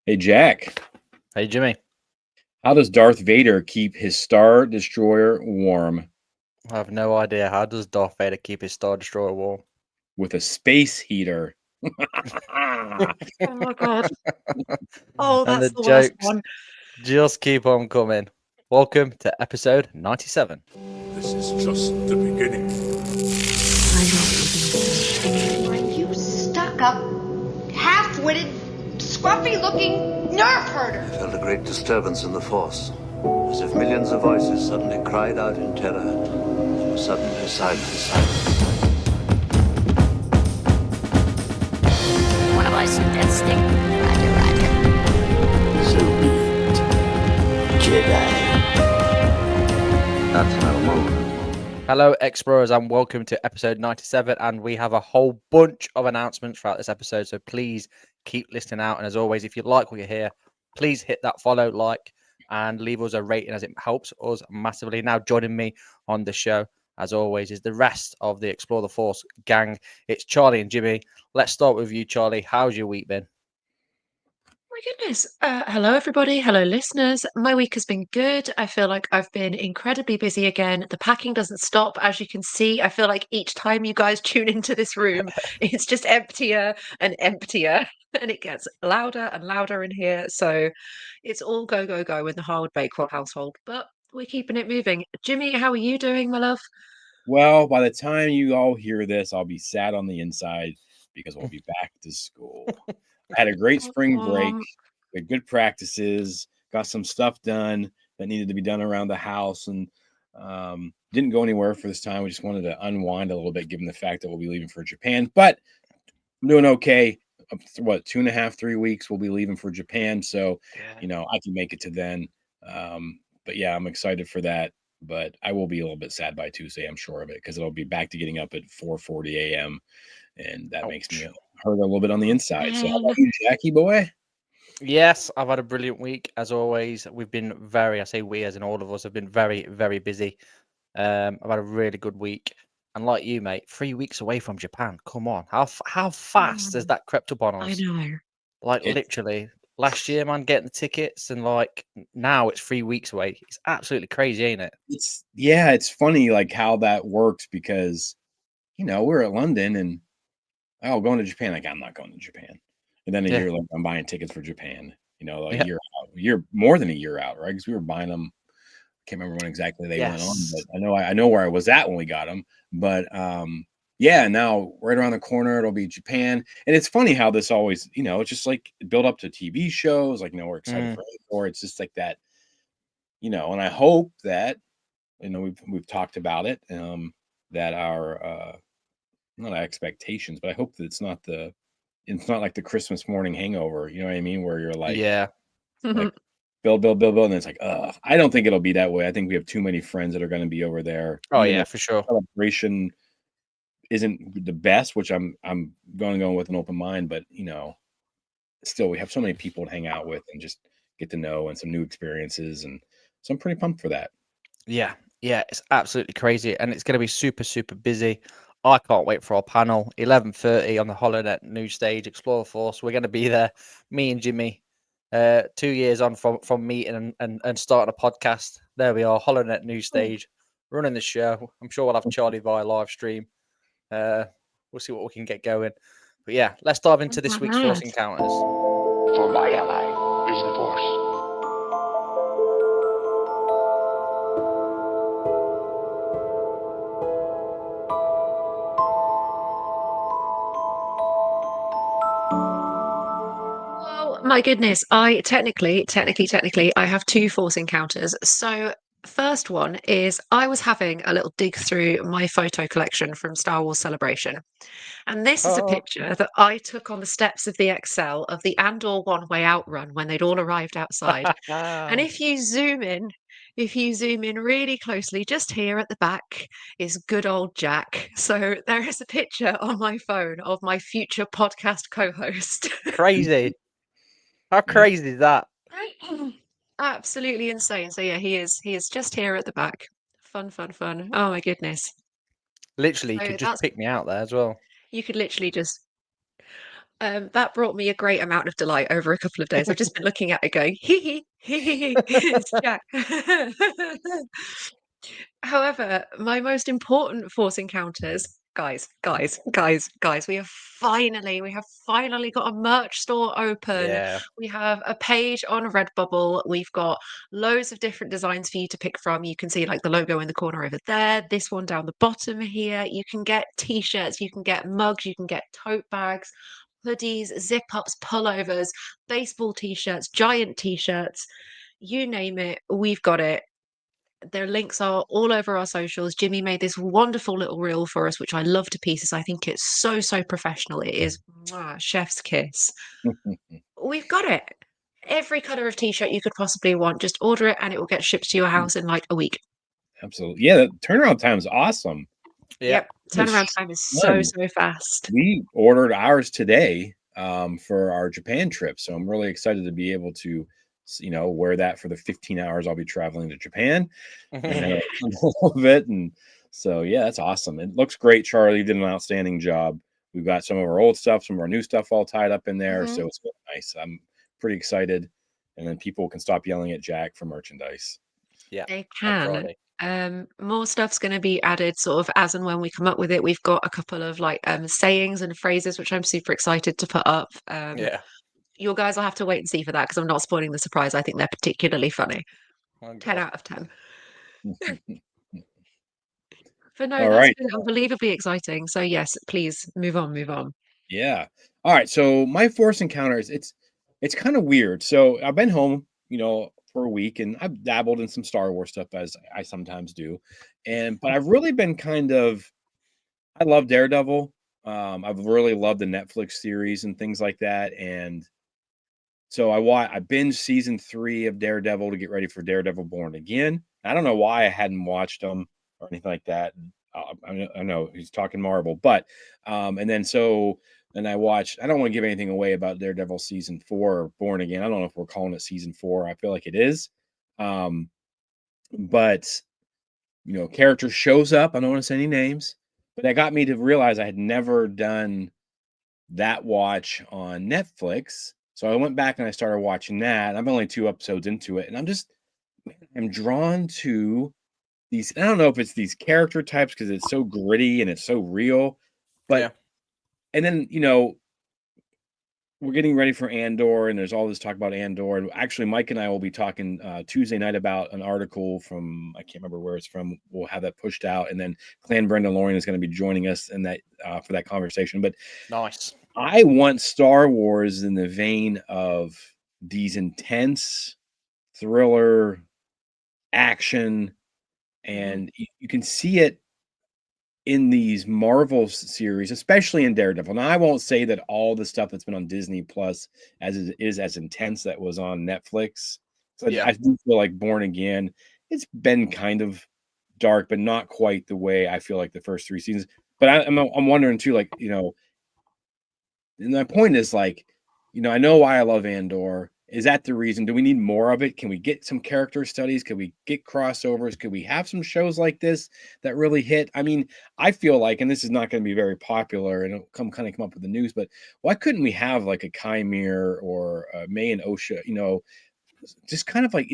Hey, Jack, Hey, Jimmy. how does Darth Vader keep his Star Destroyer warm I have no idea. How does Darth Vader keep his Star Destroyer warm? with a space heater? Oh my god. Oh, And that's the the worst jokes one. just keep on coming. Welcome to episode 97. This is just the beginning. I know what you're gonna say. Are you stuck-up, half-witted, scruffy-looking nerve herder? I felt a great disturbance in the force, as if millions of voices suddenly cried out in terror. There was suddenly silence. One of us that stick. Roger. So be it, Jedi. That's no moon. Hello, explorers, and welcome to episode 97. And we have a whole bunch of announcements throughout this episode, so please keep listening out. And as always, if you like what you hear, please hit that follow, like, and leave us a rating, as it helps us massively. Now, joining me on the show, as always, is the rest of the Explore the Force gang. It's Charlie and Jimmy. Let's start with you, Charlie. How's your week been? My goodness. Hello, everybody. Hello, listeners. My week has been good. I feel like I've been incredibly busy again. The packing doesn't stop. As you can see, I feel like each time you guys tune into this room, it's just emptier and emptier, and it gets louder and louder in here. So it's all go, go, go in the Howard Bakewell household, but we're keeping it moving. Jimmy, how are you doing, my love? Well, by the time you all hear this, I'll be sad on the inside because we'll be back to school. I had a great spring break, we had good practices, got some stuff done that needed to be done around the house, and didn't go anywhere for this time. We just wanted to unwind a little bit, given the fact that we'll be leaving for Japan. But I'm doing okay. What, 2.5, 3 weeks? We'll be leaving for Japan, so I can make it to then. But yeah, I'm excited for that. But I will be a little bit sad by Tuesday, I'm sure of it, because it'll be back to getting up at 4:40 a.m. and that makes me Ouch. hurt a little bit on the inside. So how Man. about you, Jackie boy? Yes, I've had a brilliant week as always. We've been I say we as in all of us have been very, very busy. I've had a really good week, and like you, mate, 3 weeks away from Japan. Come on, how fast has Mm, that crept up on I us? know. Like It's literally last year, man, getting the tickets, and like now it's 3 weeks away. It's absolutely crazy, ain't it? it's funny like how that works because we're at London and going to Japan. Like, I'm not going to Japan. And then a Yeah, year later, I'm buying tickets for Japan. A yeah, year out, year more than a year out, right? Because we were buying them. Can't remember when exactly they went on, but yes, I know where I was at when we got them. But yeah, now right around the corner it'll be Japan, and it's funny how this always, it's just like build up to TV shows. Like, we're excited mm, for Andor. It's just like that, and I hope that we've talked about it, that our not expectations, but I hope that it's not like the Christmas morning hangover. You know what I mean? Where you're yeah, like build, and it's like, I don't think it'll be that way. I think we have too many friends that are going to be over there, oh even yeah, though for sure. celebration isn't the best, which I'm going to go with an open mind, but still we have so many people to hang out with and just get to know and some new experiences, and so I'm pretty pumped for that. Yeah, yeah, it's absolutely crazy, and it's going to be super, super busy. I can't wait for our panel, 11:30 on the HoloNet news stage, Explore the Force. We're going to be there, me and Jimmy, 2 years on from meeting and starting a podcast. There we are, HoloNet news stage, running the show. I'm sure we'll have Charlie via live stream. Uh, we'll see what we can get going. But yeah, let's dive into this week's Force Badass. encounters. For my ally is the Force. Oh my goodness. I technically, I have two Force encounters. So, first one is I was having a little dig through my photo collection from Star Wars Celebration. And this is a Oh, picture that I took on the steps of the Excel of the Andor One Way Out run when they'd all arrived outside. And if you zoom in really closely, just here at the back is good old Jack. So there is a picture on my phone of my future podcast co-host. crazy! How Yeah, crazy is that? Absolutely insane. So yeah, he is just here at the back. Fun, fun, fun. Oh my goodness. Literally, you So could just that's pick me out there as well. you could literally just That brought me a great amount of delight over a couple of days. I've just been looking at it going, hee hee, hee hee, it's Jack. However, my most important Force encounters, guys, we have finally got a merch store open. Yeah. We have a page on Redbubble. We've got loads of different designs for you to pick from. You can see like the logo in the corner over there, this one down the bottom here. You can get t-shirts, you can get mugs, you can get tote bags, hoodies, zip-ups, pullovers, baseball t-shirts, giant t-shirts, you name it, we've got it. Their links are all over our socials. Jimmy made this wonderful little reel for us, which I love to pieces. I think it's so professional. It is chef's kiss. We've got it. Every color of t-shirt you could possibly want. Just order it and it will get shipped to your house in like a week. Absolutely. Yeah, the turnaround time is awesome. Yeah. Yep. Turnaround time is fun. so fast. We ordered ours today for our Japan trip. So I'm really excited to be able to, wear that for the 15 hours I'll be traveling to Japan. And then a little bit. And so, yeah, that's awesome. It looks great. Charlie did an outstanding job. We've got some of our old stuff, some of our new stuff all tied up in there. So it's really nice. I'm pretty excited. And then people can stop yelling at Jack for merchandise. Yeah. They on can. Friday. More stuff's going to be added sort of as and when we come up with it. We've got a couple of like sayings and phrases, which I'm super excited to put up. Yeah. You guys will have to wait and see for that because I'm not spoiling the surprise. I think they're particularly funny. Oh, 10 God. out of 10. But no, All that's right. been unbelievably exciting. So yes, please move on. Yeah. All right. So my Force encounters, it's kind of weird. So I've been home, for a week, and I've dabbled in some Star Wars stuff as I sometimes do. But I've really been I love Daredevil. I've really loved the Netflix series and things like that. And so I binged season 3 of Daredevil to get ready for Daredevil Born Again. I don't know why I hadn't watched them or anything like that. I know he's talking Marvel, but and then so then I watched. I don't want to give anything away about Daredevil season 4 or Born Again. I don't know if we're calling it season 4. I feel like it is. But character shows up. I don't want to say any names, but that got me to realize I had never done that watch on Netflix. So I went back and I started watching that. I'm only 2 episodes into it, and I'm drawn to these. I don't know if it's these character types because it's so gritty and it's so real, but Yeah. and then we're getting ready for Andor, and there's all this talk about Andor. And actually, Mike and I will be talking Tuesday night about an article from I can't remember where it's from. We'll have that pushed out, and then Clan Brendan Lorian is going to be joining us in that for that conversation. But Nice. I want Star Wars in the vein of these intense thriller action, and you can see it in these Marvel series, especially in Daredevil. Now, I won't say that all the stuff that's been on Disney Plus is as intense that was on Netflix. So Yeah. I do feel like Born Again, it's been kind of dark, but not quite the way I feel like the first 3 seasons. But I'm wondering too, like, and my point is like, I know why I love Andor. Is that the reason? Do we need more of it? Can we get some character studies? Could we get crossovers? Could we have some shows like this that really hit? I mean, I feel like, and this is not going to be very popular, and it'll come up with the news, but why couldn't we have like a Chimere or a May and Osha? Just kind of like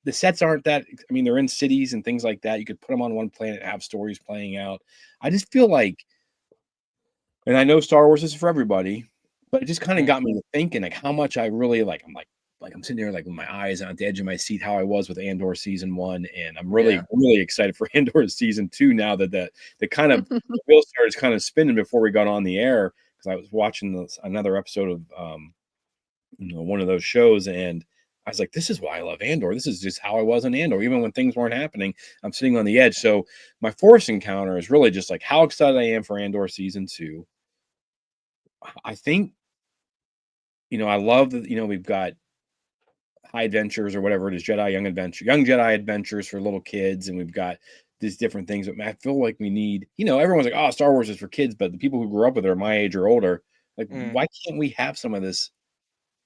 the sets aren't that. I mean, they're in cities and things like that. You could put them on one planet, and have stories playing out. I just feel like. And I know Star Wars is for everybody, but it just kind of got me to thinking like how much I really like. I'm sitting there like with my eyes on the edge of my seat, how I was with Andor season 1, and I'm really really excited for Andor season 2 now that the kind of the wheel started kind of spinning before we got on the air because I was watching another episode of one of those shows, and I was like, this is why I love Andor. This is just how I was in Andor. Even when things weren't happening, I'm sitting on the edge. So my Force encounter is really just like how excited I am for Andor season 2. I think, I love that, we've got high adventures or whatever it is, young Jedi adventures for little kids. And we've got these different things. But I feel like we need, everyone's like, oh, Star Wars is for kids. But the people who grew up with it are my age or older. Like, why can't we have some of this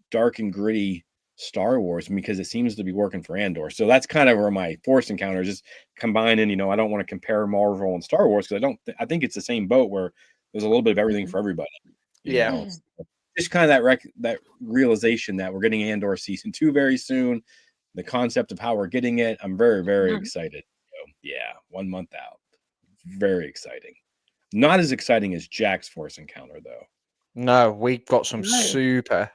dark and gritty Star Wars? Because it seems to be working for Andor. So that's kind of where my Force encounter is just combining, I don't want to compare Marvel and Star Wars because I think it's the same boat where there's a little bit of everything for everybody. Yeah. just kind of that realization that we're getting Andor season 2 very soon. The concept of how we're getting it, I'm very, very excited. So, yeah, 1 month out. Very exciting. Not as exciting as Jack's Force Encounter, though. No, we've got some super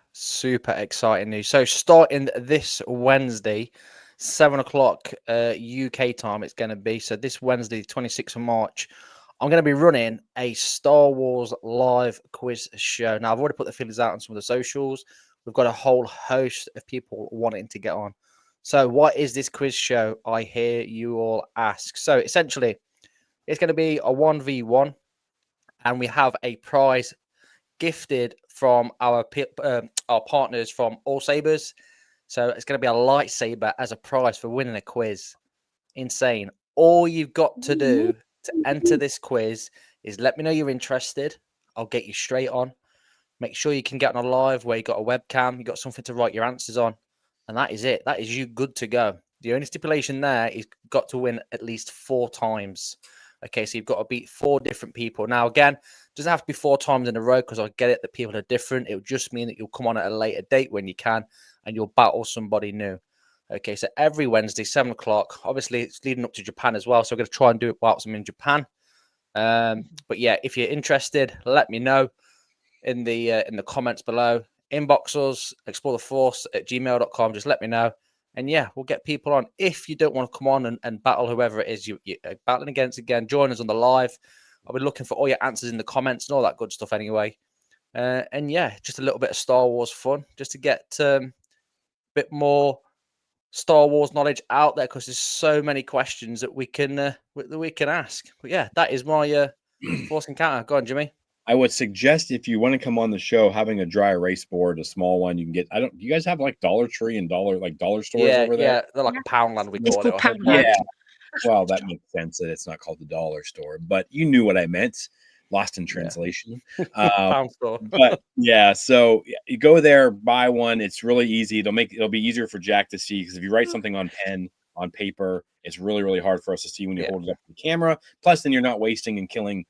exciting news. So starting this Wednesday, 7 o'clock UK time, it's going to be. So this Wednesday, 26th of March, I'm going to be running a Star Wars live quiz show. Now, I've already put the feelers out on some of the socials. We've got a whole host of people wanting to get on. So what is this quiz show? I hear you all ask. So essentially, it's going to be a 1v1, and we have a prize gifted from our partners from All Sabers. So it's going to be a lightsaber as a prize for winning a quiz. Insane. All you've got to do to enter this quiz is let me know you're interested. I'll get you straight on. Make sure you can get on a live where you got a webcam, you got something to write your answers on, and that is it. That is you good to go. The only stipulation there is got to win at least 4 times. Okay, so you've got to beat 4 different people. Now, again, doesn't have to be 4 times in a row because I get it that people are different. It will just mean that you'll come on at a later date when you can and you'll battle somebody new. Okay, so every Wednesday, 7 o'clock. Obviously, it's leading up to Japan as well, so I'm going to try and do it whilst I'm in Japan. But yeah, if you're interested, let me know in the comments below. Inbox us, exploretheforce@gmail.com. Just let me know. And yeah, we'll get people on. If you don't want to come on and battle whoever it is you're battling against, again, join us on the live. I'll be looking for all your answers in the comments and all that good stuff anyway. And yeah, just a little bit of Star Wars fun, just to get a bit more Star Wars knowledge out there, because there's so many questions that we can ask. But yeah, that is my Force Encounter. Go on, Jimmy. I would suggest, if you want to come on the show, having a dry erase board, a small one you can get. Do you guys have like Dollar Tree and dollar stores over there? Yeah, they're like a Poundland, we It's call it. called or Home Poundland. Yeah. Well, that makes sense that it's not called the dollar store, but you knew what I meant. Lost in translation. Pound store. But yeah, so you go there, buy one. It's really easy. It'll be easier for Jack to see, because if you write something on paper, it's really, really hard for us to see when you hold it up to the camera. Plus, then you're not wasting and killing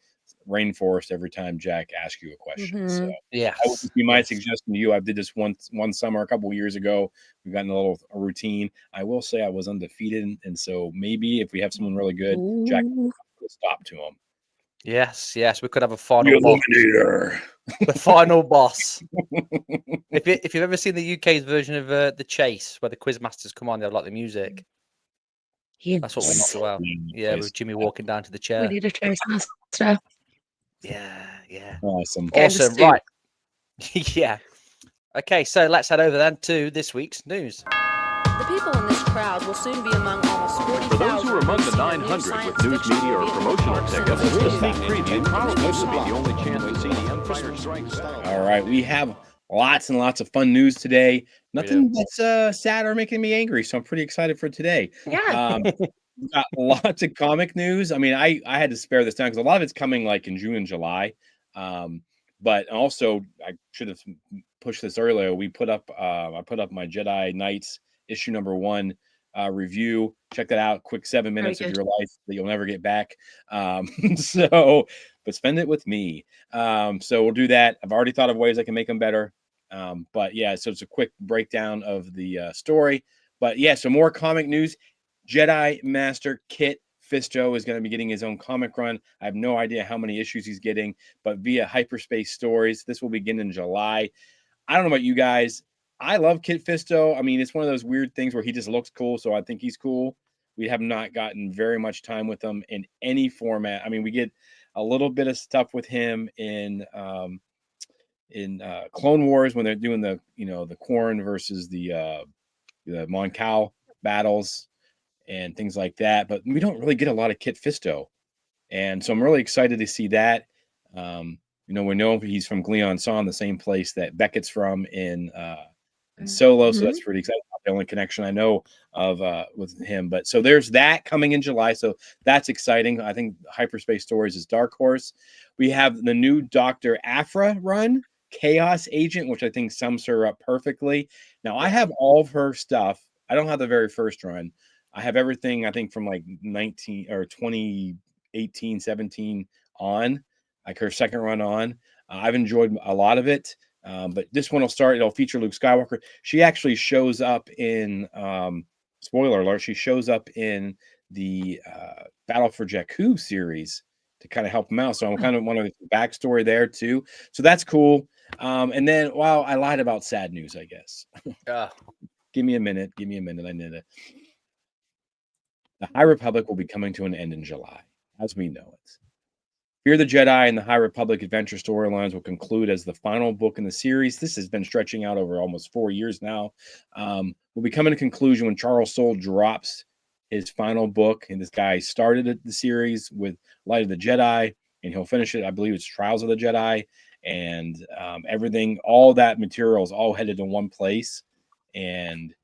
rainforest every time Jack asks you a question. So Yeah, that would be my suggestion to you. I did this one summer a couple of years ago. We've gotten a routine. I will say I was undefeated, and so maybe if we have someone really good, Jack will put a stop to him. Yes, we could have a final The boss. Eliminator. The final boss. If you've ever seen the UK's version of The Chase, where the quiz masters come on, they have like the music. Yes. That's what we need to well. Yeah, with Jimmy walking down to the We chair. need a chase master. Yeah. Awesome. Get in the Awesome. suit. Right. Yeah. Okay, so let's head over then to this week's news. The people in this crowd will soon be among almost 40,000. For those who are among the 900 with news media or promotional tickets, this sneak preview probably will be the only chance to see the Empire Strikes Back. All right, we have lots and lots of fun news today. Nothing that's sad or making me angry, so I'm pretty excited for today. Yeah. We've got lots of comic news. I mean, I had to spare this down because a lot of it's coming like in June and July. But also, I should have pushed this earlier. I put up my Jedi Knights issue number 1 review. Check that out. Quick 7 minutes of your life that you'll never get back. But spend it with me. So we'll do that. I've already thought of ways I can make them better. But yeah, so it's a quick breakdown of the story. But yeah, so more comic news. Jedi Master Kit Fisto is going to be getting his own comic run. I have no idea how many issues he's getting, but via Hyperspace Stories. This will begin in July. I don't know about you guys. I love Kit Fisto. I mean, it's one of those weird things where he just looks cool, so I think he's cool. We have not gotten very much time with him in any format. I mean, we get a little bit of stuff with him in Clone Wars when they're doing the Quarren versus the Mon Cal battles and things like that. But we don't really get a lot of Kit Fisto, and so I'm really excited to see that. We know he's from Gleon Son, the same place that Beckett's from in Solo, so that's pretty exciting. The only connection I know of with him. But so there's that coming in July, so that's exciting. I think Hyperspace Stories is Dark Horse. We have the new Dr. Aphra run, Chaos Agent, which I think sums her up perfectly. Now, I have all of her stuff. I don't have the very first run. I have everything, I think, from like 2018, 17 on, like her second run on. I've enjoyed a lot of it. But this one will start. It'll feature Luke Skywalker. She actually shows up in spoiler alert. She shows up in the Battle for Jakku series to kind of help him out. So I'm kind of one of the backstory there too. So that's cool. And then, wow, I lied about sad news, I guess. Give me a minute. I need it. The High Republic will be coming to an end in July, as we know it. Fear the Jedi and the High Republic adventure storylines will conclude as the final book in the series. This has been stretching out over almost 4 years now. Will be coming to conclusion when Charles Soule drops his final book. And this guy started the series with Light of the Jedi, and he'll finish it. I believe it's Trials of the Jedi, and everything, all that material is all headed to one place. And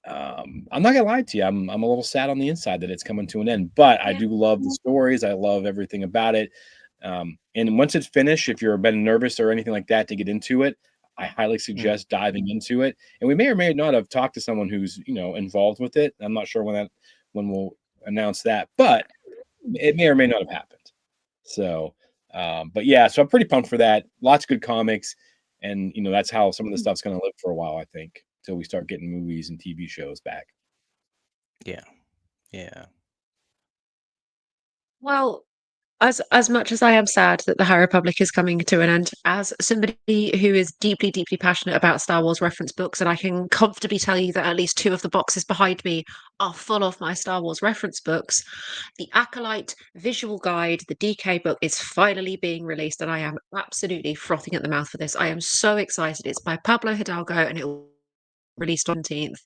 I'm not gonna lie to you. I'm a little sad on the inside that it's coming to an end, but I do love the stories. I love everything about it. And once it's finished, if you're been nervous or anything like that to get into it, I highly suggest diving into it. And we may or may not have talked to someone who's involved with it. I'm not sure when we'll announce that, but it may or may not have happened. So, but yeah, so I'm pretty pumped for that. Lots of good comics, and that's how some of the stuff's going to live for a while, I think, till we start getting movies and TV shows back. Yeah. Well, as much as I am sad that the High Republic is coming to an end, as somebody who is deeply, deeply passionate about Star Wars reference books, and I can comfortably tell you that at least 2 of the boxes behind me are full of my Star Wars reference books, the Acolyte visual guide, the DK book, is finally being released, and I am absolutely frothing at the mouth for this. I am so excited. It's by Pablo Hidalgo, and it will be released on the 19th.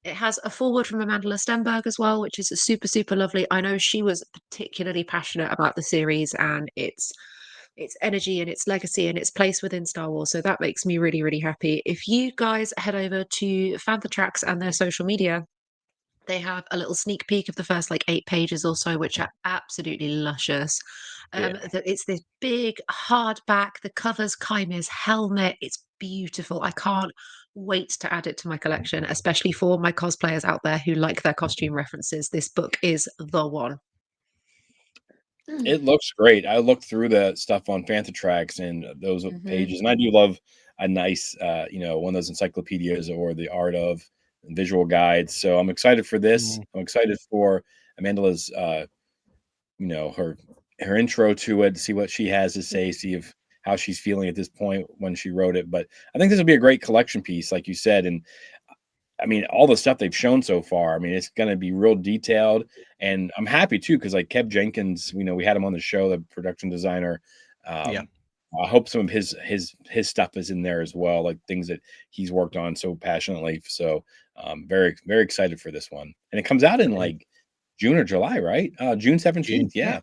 It has a foreword from Amanda Stenberg as well, which is super, super lovely. I know she was particularly passionate about the series and its energy and its legacy and its place within Star Wars. So that makes me really, really happy. If you guys head over to Fan the Tracks and their social media, they have a little sneak peek of the first 8 pages or so, which are absolutely luscious. It's this big hardback. The cover's Kymir's helmet. It's beautiful. I can't wait to add it to my collection, especially for my cosplayers out there who like their costume references. This book is the one. It looks great. I looked through the stuff on Fantatrax and those pages, and I do love a nice, one of those encyclopedias or the art of visual guides. So I'm excited for this. I'm excited for Amanda's, her intro to it, see what she has to say, see if how she's feeling at this point when she wrote it. But I think this will be a great collection piece, like you said. And I mean, all the stuff they've shown so far, I mean, it's going to be real detailed, and I'm happy too, because Kev Jenkins, we had him on the show, the production designer. I hope some of his stuff is in there as well, like things that he's worked on so passionately. So very, very excited for this one, and it comes out in June or July, right? June 17th. Yeah.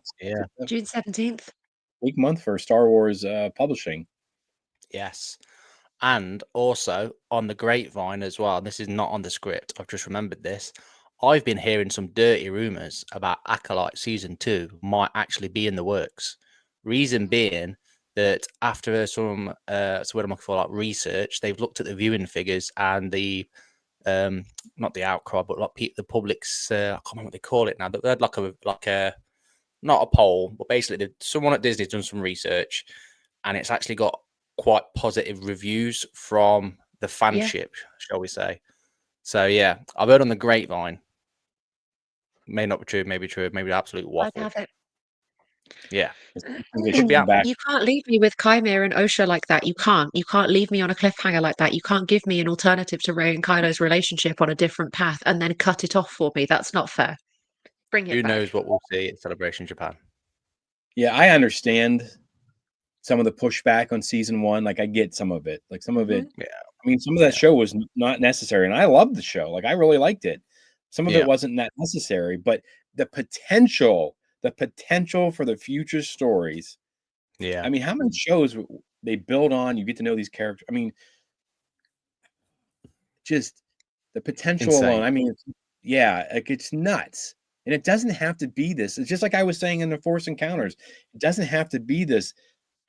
June 17th. Big month for Star Wars publishing. Yes. And also on the grapevine as well, this is not on the script, I've just remembered this. I've been hearing some dirty rumors about Acolyte season 2 might actually be in the works. Reason being that after some research, they've looked at the viewing figures and the not the outcry, but the public's I can't remember what they call it now. They had like a not a poll, but basically someone at Disney's done some research, and it's actually got quite positive reviews from the fanship, shall we say. So yeah, I've heard on the grapevine. May not be true, maybe true, maybe absolute waffle. I'd have it. Yeah. You can't leave me with Kymir and Osha like that. You can't. You can't leave me on a cliffhanger like that. You can't give me an alternative to Rey and Kylo's relationship on a different path and then cut it off for me. That's not fair. Bring it Who back. knows what we'll see at Celebration Japan. Yeah, I understand some of the pushback on season 1. Like, I get some of it. Like, some of it. Yeah. I mean, some of that show was not necessary, and I loved the show. Like, I really liked it. Some of it wasn't that necessary, but the potential for the future stories. Yeah. I mean, how many shows they build on? You get to know these characters. I mean, just the potential alone. I mean, it's nuts. And it doesn't have to be this. It's just like I was saying in the Force Encounters. It doesn't have to be this.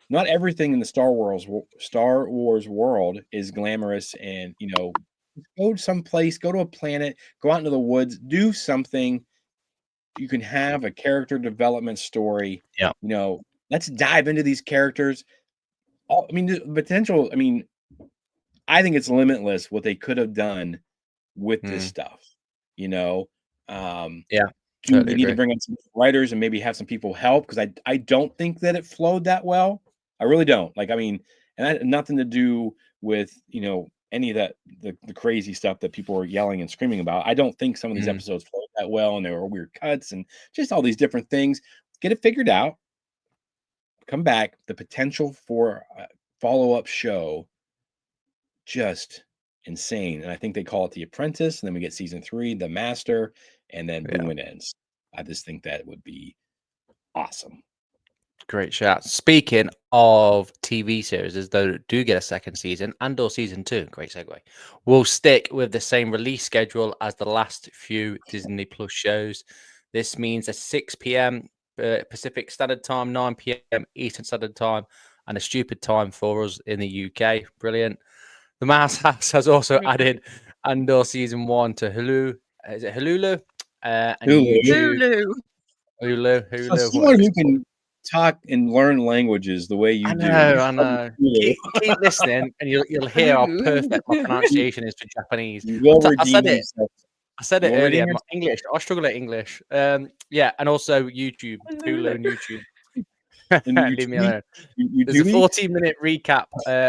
Not everything in the Star Wars world is glamorous, and go someplace, go to a planet, go out into the woods, do something. You can have a character development story. Yeah. Let's dive into these characters. The potential. I mean, I think it's limitless what they could have done with this stuff. You know, Yeah, do they totally need to agree. bring in some writers and maybe have some people help? Because I don't think that it flowed that well. I really don't. Like, I mean, and that had nothing to do with, any of that the crazy stuff that people were yelling and screaming about. I don't think some of these Mm, episodes flowed that well, and there were weird cuts and just all these different things. Get it figured out. Come back. The potential for a follow-up show, just insane. And I think they call it The Apprentice, and then we get season 3, The Master, and then yeah, boom, it ends. I just think that would be awesome. great shout. Speaking of TV series, as though do get a second season and/or season 2, great segue. We'll stick with the same release schedule as the last few Disney Plus shows. This means a 6 p.m. Pacific Standard Time, 9 p.m. Eastern Standard Time, and a stupid time for us in the UK. Brilliant. The Mouse House has also added Andor season 1 to Hulu. Is it Hulu? And Hulu. YouTube. Hulu. So Hulu, whatever someone it's who called. can talk and learn languages the way you I do. know, I know. Hulu. Keep listening, and you'll hear how perfect my You pronunciation is for Japanese. you will I said redeem it. yourself. I said You it will redeem earlier. My yourself. English. I struggle at English. Yeah, and also YouTube, Hulu, and YouTube. And Leave me YouTube, alone. you There's a do me? 14-minute recap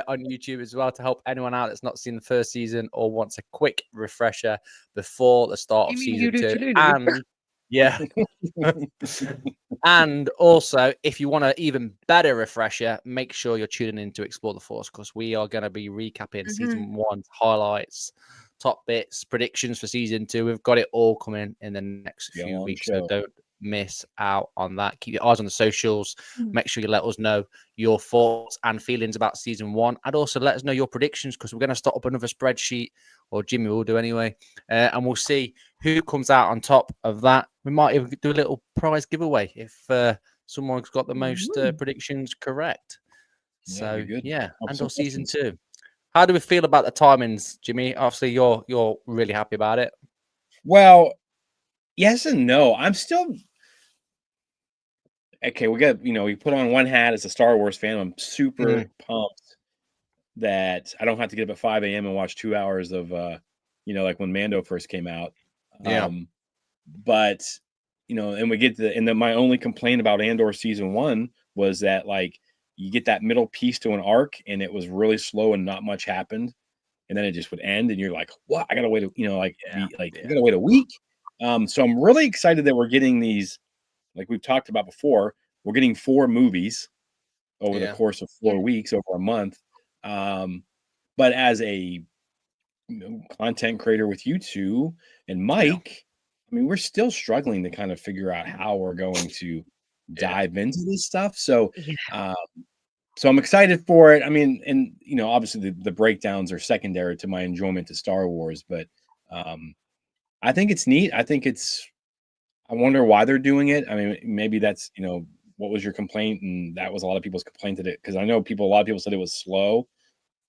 on YouTube as well to help anyone out that's not seen the first season or wants a quick refresher before the start You of mean season 2. Hulu? And yeah, and also if you want an even better refresher, make sure you're tuning in to Explore the Force, because we are going to be recapping season 1 highlights, top bits, predictions for season 2. We've got it all coming in the next Be a few long weeks, so show. don't miss out on that. Keep your eyes on the socials. Make sure you let us know your thoughts and feelings about season 1, and also let us know your predictions, because we're going to start up another spreadsheet, or Jimmy will do anyway, and we'll see who comes out on top of that. We might even do a little prize giveaway if someone's got the most predictions correct. Yeah, it'd So be good. yeah, Help and some or season questions. 2. How do we feel about the timings, Jimmy? Obviously, you're really happy about it. Well, yes and no. I'm still okay. We put on one hat as a Star Wars fan. I'm super pumped that I don't have to get up at 5 a.m. and watch 2 hours of like when Mando first came out. Yeah. But and we get my only complaint about Andor season 1 was that, like, you get that middle piece to an arc and it was really slow and not much happened, and then it just would end and you're like, what? I gotta wait I gotta wait a week. So I'm really excited that we're getting these, like we've talked about before, we're getting 4 movies over the Yeah. course of 4 weeks, over a month. But as a content creator with you two and Mike, I mean, we're still struggling to kind of figure out how we're going to dive into this stuff. So, so I'm excited for it. I mean, and obviously the breakdowns are secondary to my enjoyment to Star Wars, but I think it's neat. I wonder why they're doing it. I mean, maybe that's, what was your complaint? And that was a lot of people's complaint at it. Cause I know a lot of people said it was slow,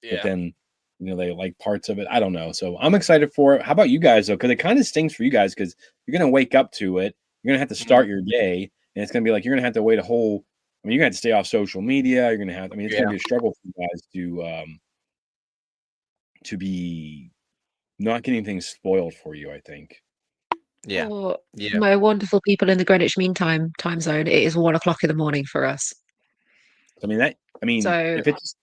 but then, they like parts of it. I don't know. So I'm excited for it. How about you guys though? Cause it kind of stings for you guys, cause you're going to wake up to it. You're going to have to start your day, and it's going to be like, you're going to have to wait you're going to have to stay off social media. You're going to have, it's going to be a struggle for you guys to be not getting things spoiled for you, I think. Yeah. For Yeah. my wonderful people in the Greenwich Mean Time zone, it is 1 o'clock in the morning for us. So If it's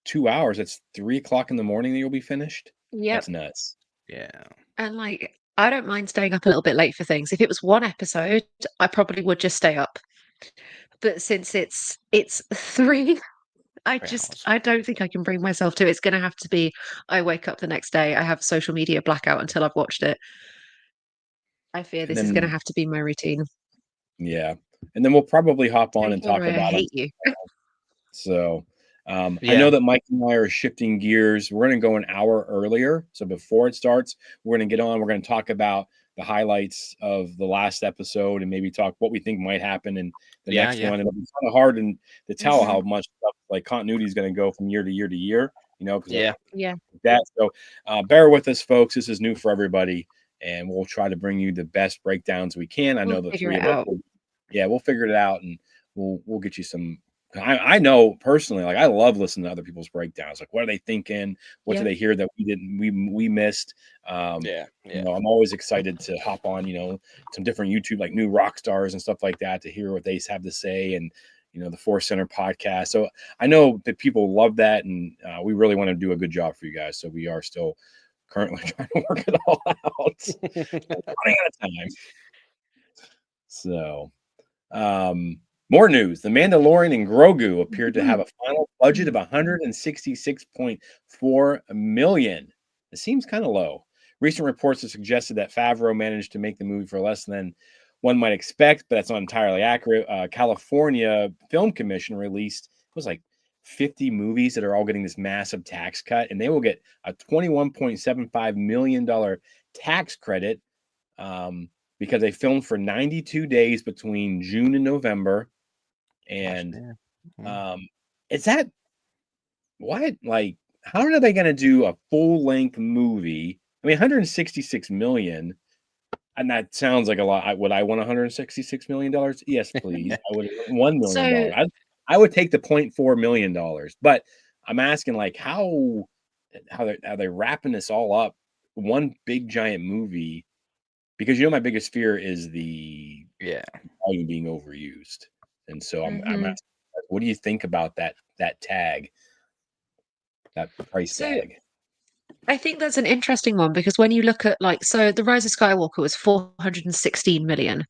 2 hours, it's 3 o'clock in the morning that you'll be finished. yep. That's nuts. Yeah. And like, I don't mind staying up a little bit late for things. If it was one episode, I probably would just stay up. But since it's 3, I don't think I can bring myself to. It's going to have to be, I wake up the next day, I have social media blackout until I've watched it. I fear And this is going to then, have to be my routine. yeah. And then we'll probably hop on and talk Therefore, I about them. hate you. So I Yeah. know that Mike and I are shifting gears. We're going to go an hour earlier. So before it starts, we're going to get on. We're going to talk about the highlights of the last episode and maybe talk what we think might happen in the next one. It'll be kind of hard to tell how much stuff, like, continuity is going to go from year to year to year, because that. So bear with us, folks. This is new for everybody, and we'll try to bring you the best breakdowns we can. I know the Figure three it of us out. we'll figure it out, and we'll get you some I know personally, like I love listening to other people's breakdowns. Like, what are they thinking? What do Yeah. they hear that we missed? Yeah, You know, I'm always excited to hop on, you know, some different YouTube like new rock stars and stuff like that to hear what they have to say, and you know the Force Center podcast. So I know that people love that, and we really want to do a good job for you guys. So we are still currently trying to work it all out. Running out of time. So, more news. The Mandalorian and Grogu appeared to have a final budget of 166.4 million. It seems kind of low. Recent reports have suggested that Favreau managed to make the movie for less than one might expect, but that's not entirely accurate. California Film Commission released, it was like 50 movies that are all getting this massive tax cut, and they will get a $21.75 million tax credit because they filmed for 92 days between June and November. And is that what, like, how are they going to do a full length movie? I mean, 166 million, and that sounds like a lot. Would I want $166 million? Yes, please. I would $1 million. So I would take the $0.4 million, but I'm asking, like, how are they wrapping this all up? One big giant movie, because you know my biggest fear is the volume being overused, and so I'm mhm. asking, what do you think about that tag, that price So tag? I think that's an interesting one because when you look at like so The Rise of Skywalker was 416 million.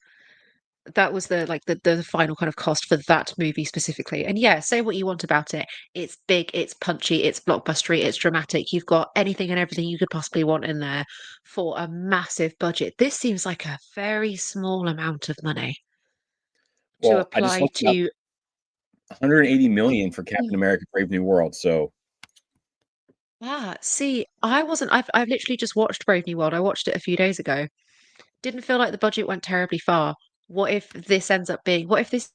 That was the final kind of cost for that movie specifically. And yeah, say what you want about it. It's big, it's punchy, it's blockbustery, it's dramatic. You've got anything and everything you could possibly want in there for a massive budget. This seems like a very small amount of money to Well, I just apply looked it up. to 180 million for Captain America: Brave New World. So see, I wasn't I've literally just watched Brave New World. I watched it a few days ago. Didn't feel like the budget went terribly far. What if this is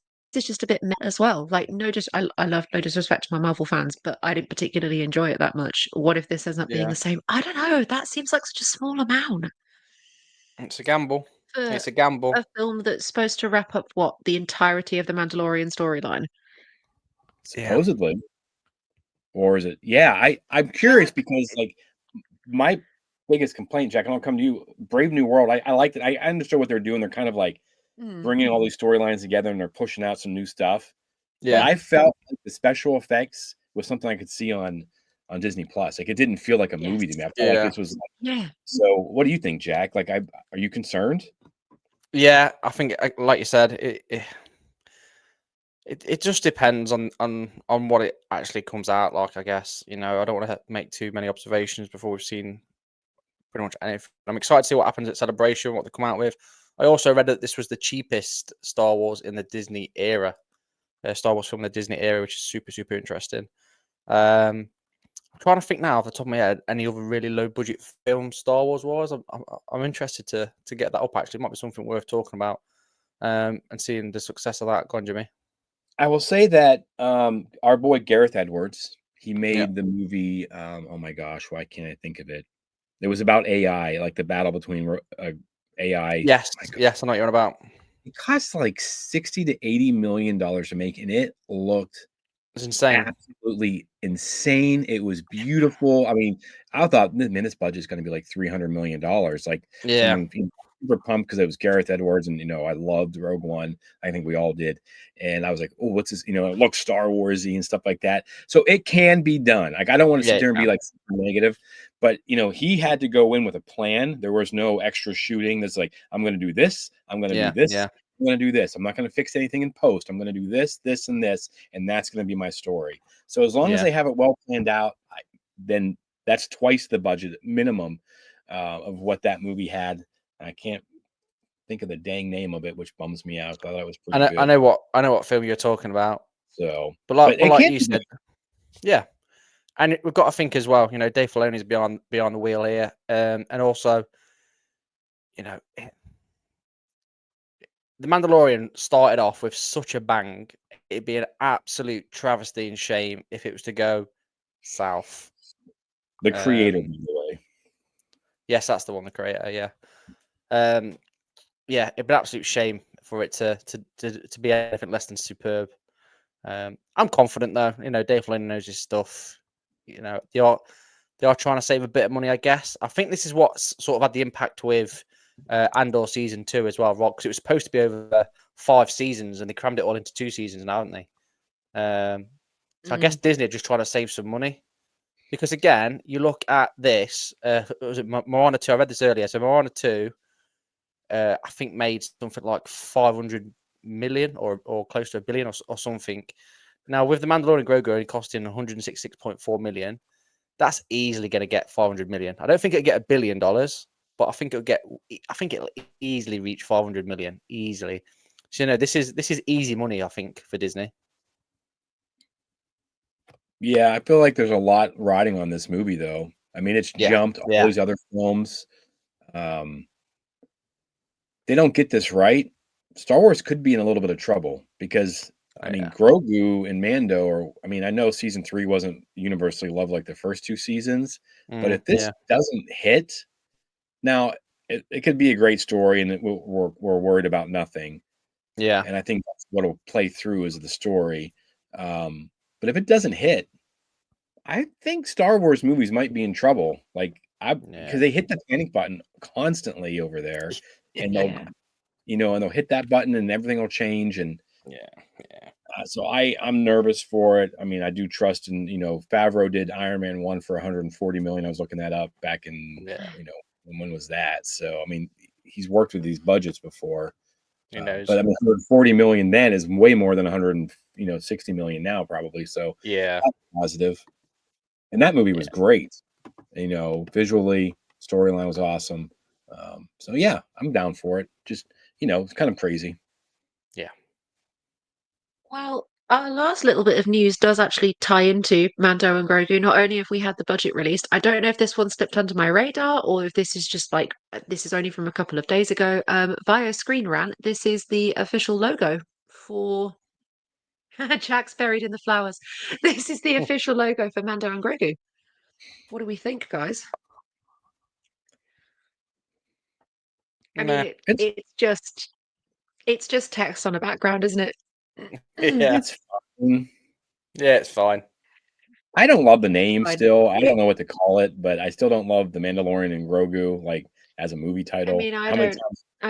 just a bit meh as well? Like, no, just I love no disrespect to my Marvel fans, but I didn't particularly enjoy it that much. What if this ends up being yeah. the same? I don't know. That seems like such a small amount It's a gamble. for It's a gamble. a film that's supposed to wrap up what the entirety of the Mandalorian storyline. Yeah. supposedly, or is it? Yeah, I'm Feel curious like because like my biggest complaint, Jack, and I'll come to you. Brave New World. I liked it. I understood what they're doing. They're kind of like mm, bringing all these storylines together, and they're pushing out some new stuff. But Yeah. I felt like the special effects was something I could see on Disney Plus. Like it didn't feel like a movie to me. I yes, felt like Yeah. this was like, yeah. so. What do you think, Jack? Like, are you concerned? Yeah. I think, like you said, it just depends on what it actually comes out like. I guess I don't want to make too many observations before we've seen pretty much anything. I'm excited to see what happens at Celebration, what they come out with. I also read that this was the cheapest Star Wars in the Disney era, Star Wars film in the Disney era, which is super super interesting. I'm trying to think now off the top of my head any other really low budget film Star Wars was. I'm interested to get that up. Actually, it might be something worth talking about and seeing the success of that. Go on, Jimmy. I will say that our boy Gareth Edwards, he Yeah. made the movie. Oh my gosh, why can't I think of it? It was about AI, like the battle between AI. Yes. My God, Yes, I know what you're on about. it cost like 60 to 80 million dollars to make, and it looked It's insane. absolutely insane. It was beautiful. I mean, I thought, man, this budget is going to be like $300 million. Like Yeah. someone super pumped because it was Gareth Edwards, and I loved Rogue One. I think we all did. And I was like, oh, what's this? It looks Star Warsy and stuff like that. So it can be done. Like I don't want to Yeah. sit there and be like super negative, but he had to go in with a plan. There was no extra shooting. That's like, I'm going to do this. I'm going to do Yeah. this. Yeah. I'm going to do this. I'm not going to fix anything in post. I'm going to do this, this, and this, and that's going to be my story. So as long as Yeah. they have it well planned out, then that's twice the budget minimum of what that movie had. I can't think of the dang name of it, which bums me out. I thought it was pretty I good. know what film you're talking about. So, But it like can't you be said, yeah. And we've got to think as well. Dave Filoni's beyond the wheel here, and also, The Mandalorian started off with such a bang. It'd be an absolute travesty and shame if it was to go south. the creator, by the way. Yes, that's the one, the creator. Yeah. Yeah, it'd be an absolute shame for it to be anything less than superb. I'm confident though. Dave Filoni knows his stuff. They are trying to save a bit of money, I guess. I think this is what's sort of had the impact with Andor season 2 as well, Rob, because it was supposed to be over 5 seasons and they crammed it all into 2 seasons now, haven't they? So I guess Disney are just trying to save some money. Because again, you look at this, was it Moana 2? I read this earlier. So Moana 2, I think made something like 500 million or close to $1 billion or something. Now, with The Mandalorian Grogu only costing 166.4 million, that's easily going to get 500 million. I don't think it'll get $1 billion, but I think it'll easily reach 500 million easily. So this is easy money, I think, for Disney. Yeah, I feel like there's a lot riding on this movie, though. I mean, it's jumped all these other films. They don't get this right. Star Wars could be in a little bit of trouble because, I mean, Grogu and Mando I know season 3 wasn't universally loved like the first 2 seasons, but if this doesn't hit, now it could be a great story and we're worried about nothing. Yeah. And I think that's what will play through is the story. But if it doesn't hit, I think Star Wars movies might be in trouble. Because they hit the panic button constantly over there, and they'll hit that button and everything will change. And so I'm nervous for it. I mean, I do trust in Favreau did Iron Man 1 for 140 million. I was looking that up back in when was that? So I mean, he's worked with these budgets before. He knows. But I mean, 140 million then is way more than 160 million now, probably. So that's positive. And that movie was great. Visually, storyline was awesome. So yeah, I'm down for it. Just it's kind of crazy. Yeah. Well, our last little bit of news does actually tie into Mando and Grogu. Not only have we had the budget released, I don't know if this one slipped under my radar or if this is just this is only from a couple of days ago. Via Screen Rant, this is the official logo for Jack's buried in the flowers. This is the official logo for Mando and Grogu. What do we think, guys? I mean, it's just text on a background, isn't it? Yeah, it's fine. Yeah, it's fine. I don't love the name still. I don't know what to call it, but I still don't love The Mandalorian and Grogu as a movie title. I mean, I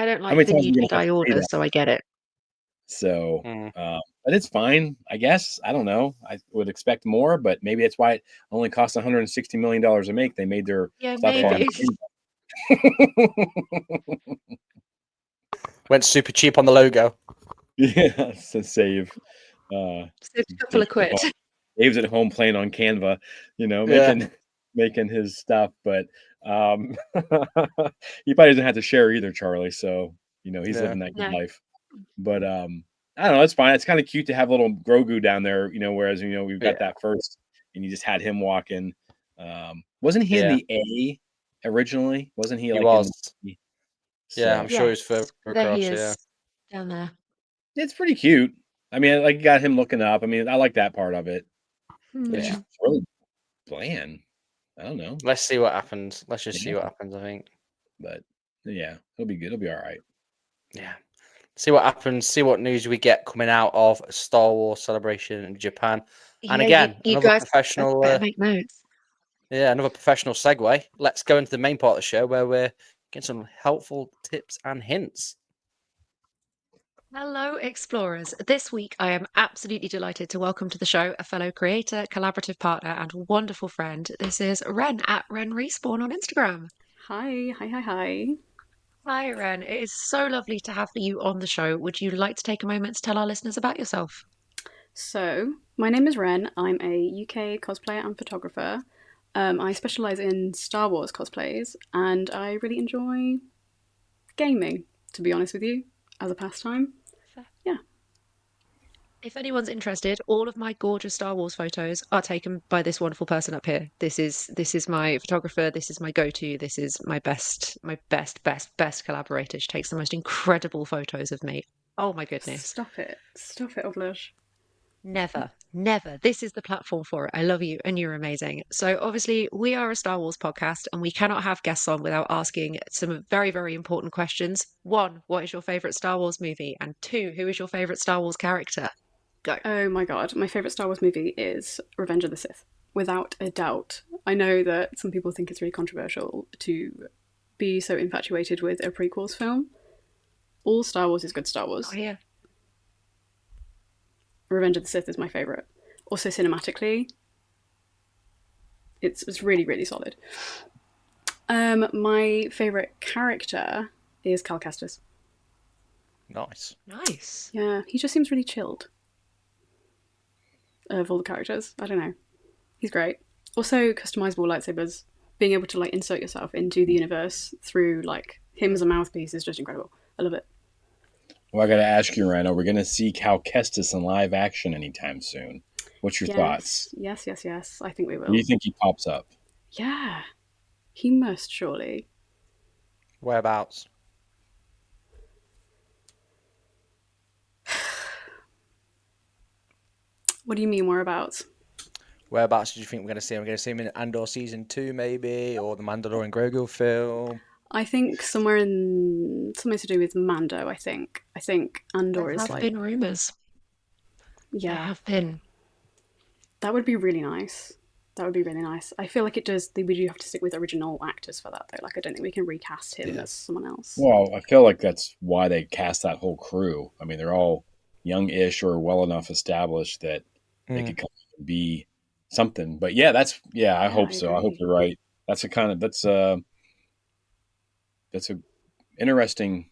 don't like the new Jedi Order, so I get it. So, but it's fine, I guess. I don't know. I would expect more, but maybe that's why it only cost $160 million to make. They made their maybe. Went super cheap on the logo. Yeah, to save. Saved a couple of quid. Dave's at home playing on Canva, making his stuff, but he probably doesn't have to share either, Charlie. So he's living that good life. But I don't know. It's fine. It's kind of cute to have little Grogu down there. Whereas we've got that first, and you just had him walking. Wasn't he in the A originally? Wasn't he? He was. So, I'm sure he's further there across. He is down there. It's pretty cute. I mean, you got him looking up. I mean, I like that part of it. It's just really bland. I don't know. Let's see what happens. Let's just see what happens, I think. But yeah, it'll be good. It'll be all right. Yeah. See what happens. See what news we get coming out of Star Wars Celebration in Japan. And again, you another guys professional. better make notes. Yeah, another professional segue. Let's go into the main part of the show where we're getting some helpful tips and hints. Hello, explorers. This week, I am absolutely delighted to welcome to the show a fellow creator, collaborative partner, and wonderful friend. This is Renn at Renn Respawn on Instagram. Hi. Hi, Renn. It is so lovely to have you on the show. Would you like to take a moment to tell our listeners about yourself? So, my name is Renn. I'm a UK cosplayer and photographer. I specialise in Star Wars cosplays, and I really enjoy gaming, to be honest with you, as a pastime. Yeah. If anyone's interested, all of my gorgeous Star Wars photos are taken by this wonderful person up here. This is my photographer. This is my go-to. This is my best collaborator. She takes the most incredible photos of me. Oh my goodness. Stop it, Ovlush. Never. This is the platform for it. I love you and you're amazing. So obviously we are a Star Wars podcast and we cannot have guests on without asking some very, very important questions. 1, what is your favorite Star Wars movie? And 2, who is your favorite Star Wars character? Go. Oh my god, my favourite Star Wars movie is Revenge of the Sith, without a doubt. I know that some people think it's really controversial to be so infatuated with a prequels film. All Star Wars is good Star Wars. Oh, yeah. Revenge of the Sith is my favourite. Also cinematically, it's really, really solid. My favourite character is Cal Kestis. Nice. Nice. Yeah, he just seems really chilled. Of all the characters, I don't know. He's great. Also, customizable lightsabers, being able to like insert yourself into the universe through like him as a mouthpiece is just incredible. I love it. Well, I got to ask you, Renn, are we going to see Cal Kestis in live action anytime soon? What's your thoughts? Yes. I think we will. Do you think he pops up? Yeah, he must surely. Whereabouts? What do you mean whereabouts? Whereabouts do you think we're going to see him? We're going to see him in Andor season 2, maybe, or the Mandalorian Grogu film. I think something to do with Mando. I think Andor is There have like been rumours. yeah. There have been. That would be really nice. That would be really nice. I feel like it does. We do have to stick with original actors for that, though. Like, I don't think we can recast him as someone else. Well, I feel like that's why they cast that whole crew. I mean, they're all young-ish or well enough established that they could come and be something. But yeah, I hope so. I hope you're right. That's a interesting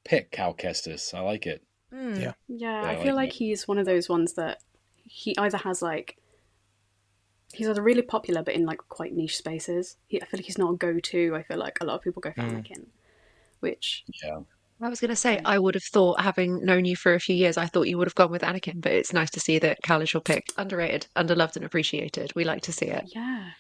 pick, Cal Kestis. I like it. Yeah. I feel like he's one of those ones that he either has like he's either really popular but in like quite niche spaces. I feel like he's not a go-to. I feel like a lot of people go for Anakin, which I was going to say, I would have thought, having known you for a few years, I thought you would have gone with Anakin, but it's nice to see that Cal is your pick. Underrated, underloved, and appreciated. We like to see it. Yeah.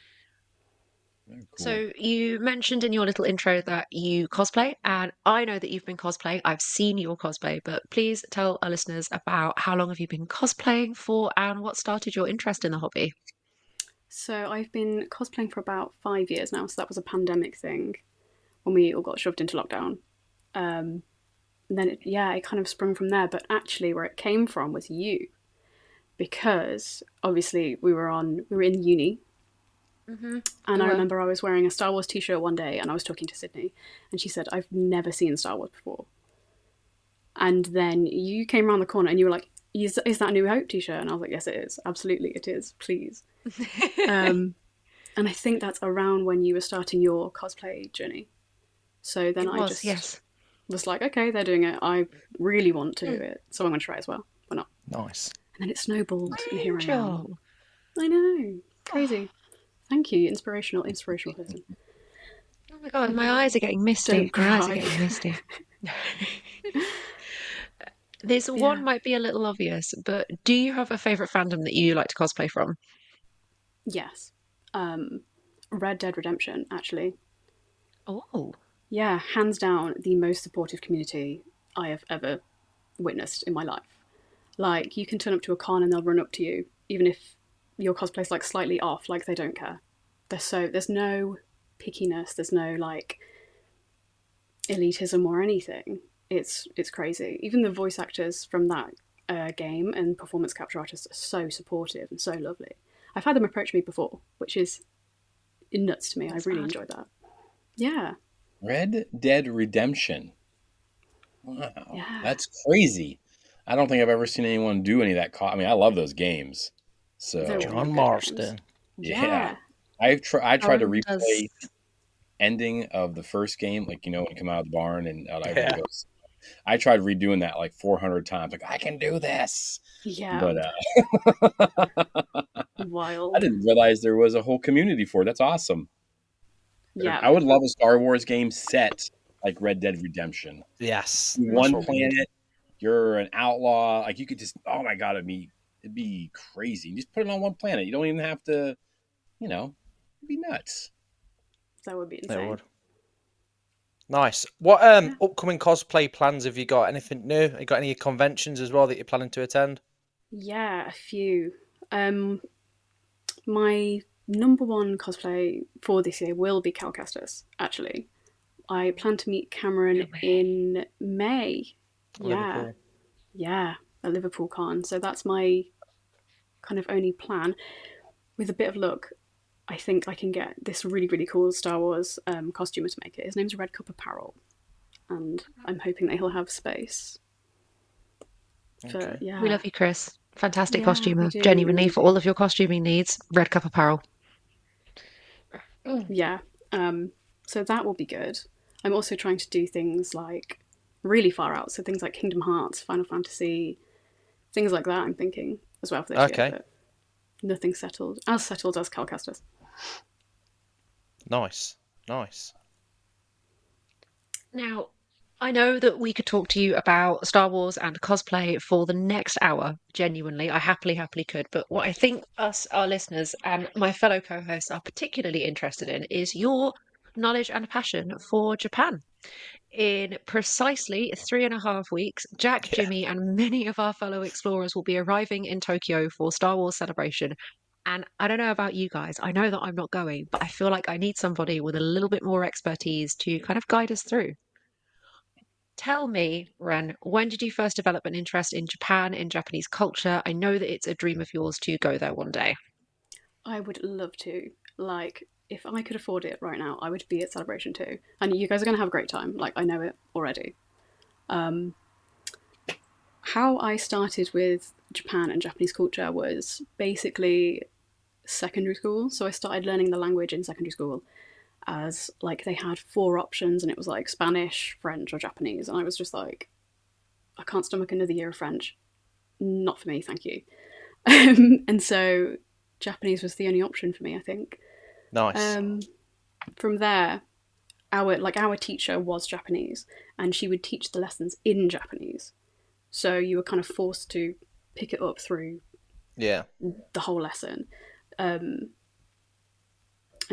Cool. So you mentioned in your little intro that you cosplay, and I know that you've been cosplaying. I've seen your cosplay, but please tell our listeners about how long have you been cosplaying for and what started your interest in the hobby? So I've been cosplaying for about 5 years now. So that was a pandemic thing when we all got shoved into lockdown. And then it kind of sprung from there. But actually, where it came from was you, because obviously we were in uni. And I remember I was wearing a Star Wars t-shirt one day and I was talking to Sydney and she said, I've never seen Star Wars before. And then you came around the corner and you were like, is that a New Hope t-shirt? And I was like, yes, it is. Absolutely, it is. Please. And I think that's around when you were starting your cosplay journey. So then I was like, okay, they're doing it. I really want to do it. So I'm going to try as well. Why not? Nice. And then it snowballed and here I am. I know. Crazy. Thank you, inspirational person. Oh my god, my eyes are getting misty. My eyes are getting misty. This one might be a little obvious, but do you have a favourite fandom that you like to cosplay from? Yes. Red Dead Redemption, actually. Oh. Yeah, hands down the most supportive community I have ever witnessed in my life. Like, you can turn up to a con and they'll run up to you, even if your cosplay's like slightly off, like they don't care. There's no pickiness, there's no like elitism or anything. It's crazy. Even the voice actors from that game and performance capture artists are so supportive and so lovely. I've had them approach me before, which is nuts to me. I really enjoyed that. Yeah. Red Dead Redemption. Wow. Yeah. That's crazy. I don't think I've ever seen anyone do any of that. I mean, I love those games. So John Marston. Yeah. I tried to replay ending of the first game, like, when you come out of the barn and everybody goes. I tried redoing that like 400 times. Like, I can do this. Yeah. But wild. I didn't realize there was a whole community for it. That's awesome. Yeah. I would love a Star Wars game set like Red Dead Redemption. Yes. One planet, you're an outlaw. Like, you could just, oh my god, it'd be crazy. You just put it on one planet. You don't even have to, it'd be nuts. That would be insane. That would. Nice. What upcoming cosplay plans have you got? Anything new? You got any conventions as well that you're planning to attend? Yeah, a few. My number one cosplay for this year will be Cal Kestis, actually. I plan to meet Cameron in May. Liverpool. Yeah. at Liverpool Con. So that's my kind of only plan. With a bit of luck, I think I can get this really, really cool Star Wars costumer to make it. His name's Red Cup Apparel, and I'm hoping that he'll have space. We love you, Chris. Fantastic Yeah, costumer. we do, Genuinely, we for do. all of your costuming needs, Red Cup Apparel. Yeah. So that will be good. I'm also trying to do things like really far out. So things like Kingdom Hearts, Final Fantasy, things like that I'm thinking as well for this year. But nothing settled. As settled as Calcastus. Nice. Now, I know that we could talk to you about Star Wars and cosplay for the next hour. Genuinely, I happily could. But what I think us, our listeners, and my fellow co-hosts are particularly interested in is your knowledge and passion for Japan. In precisely 3.5 weeks, Jack, Jimmy, and many of our fellow explorers will be arriving in Tokyo for Star Wars Celebration. And I don't know about you guys, I know that I'm not going, but I feel like I need somebody with a little bit more expertise to kind of guide us through. Tell me, Ren, when did you first develop an interest in Japan, in Japanese culture? I know that it's a dream of yours to go there one day. I would love to. Like, if I could afford it right now, I would be at Celebration too. And you guys are going to have a great time. Like, I know it already. How I started with Japan and Japanese culture was basically secondary school. So I started learning the language in secondary school as, like, they had 4 options and it was like Spanish, French, or Japanese. And I was just like, I can't stomach another year of French. Not for me, thank you. And so Japanese was the only option for me, I think. Nice. From there, our teacher was Japanese, and she would teach the lessons in Japanese. So you were kind of forced to pick it up through the whole lesson. And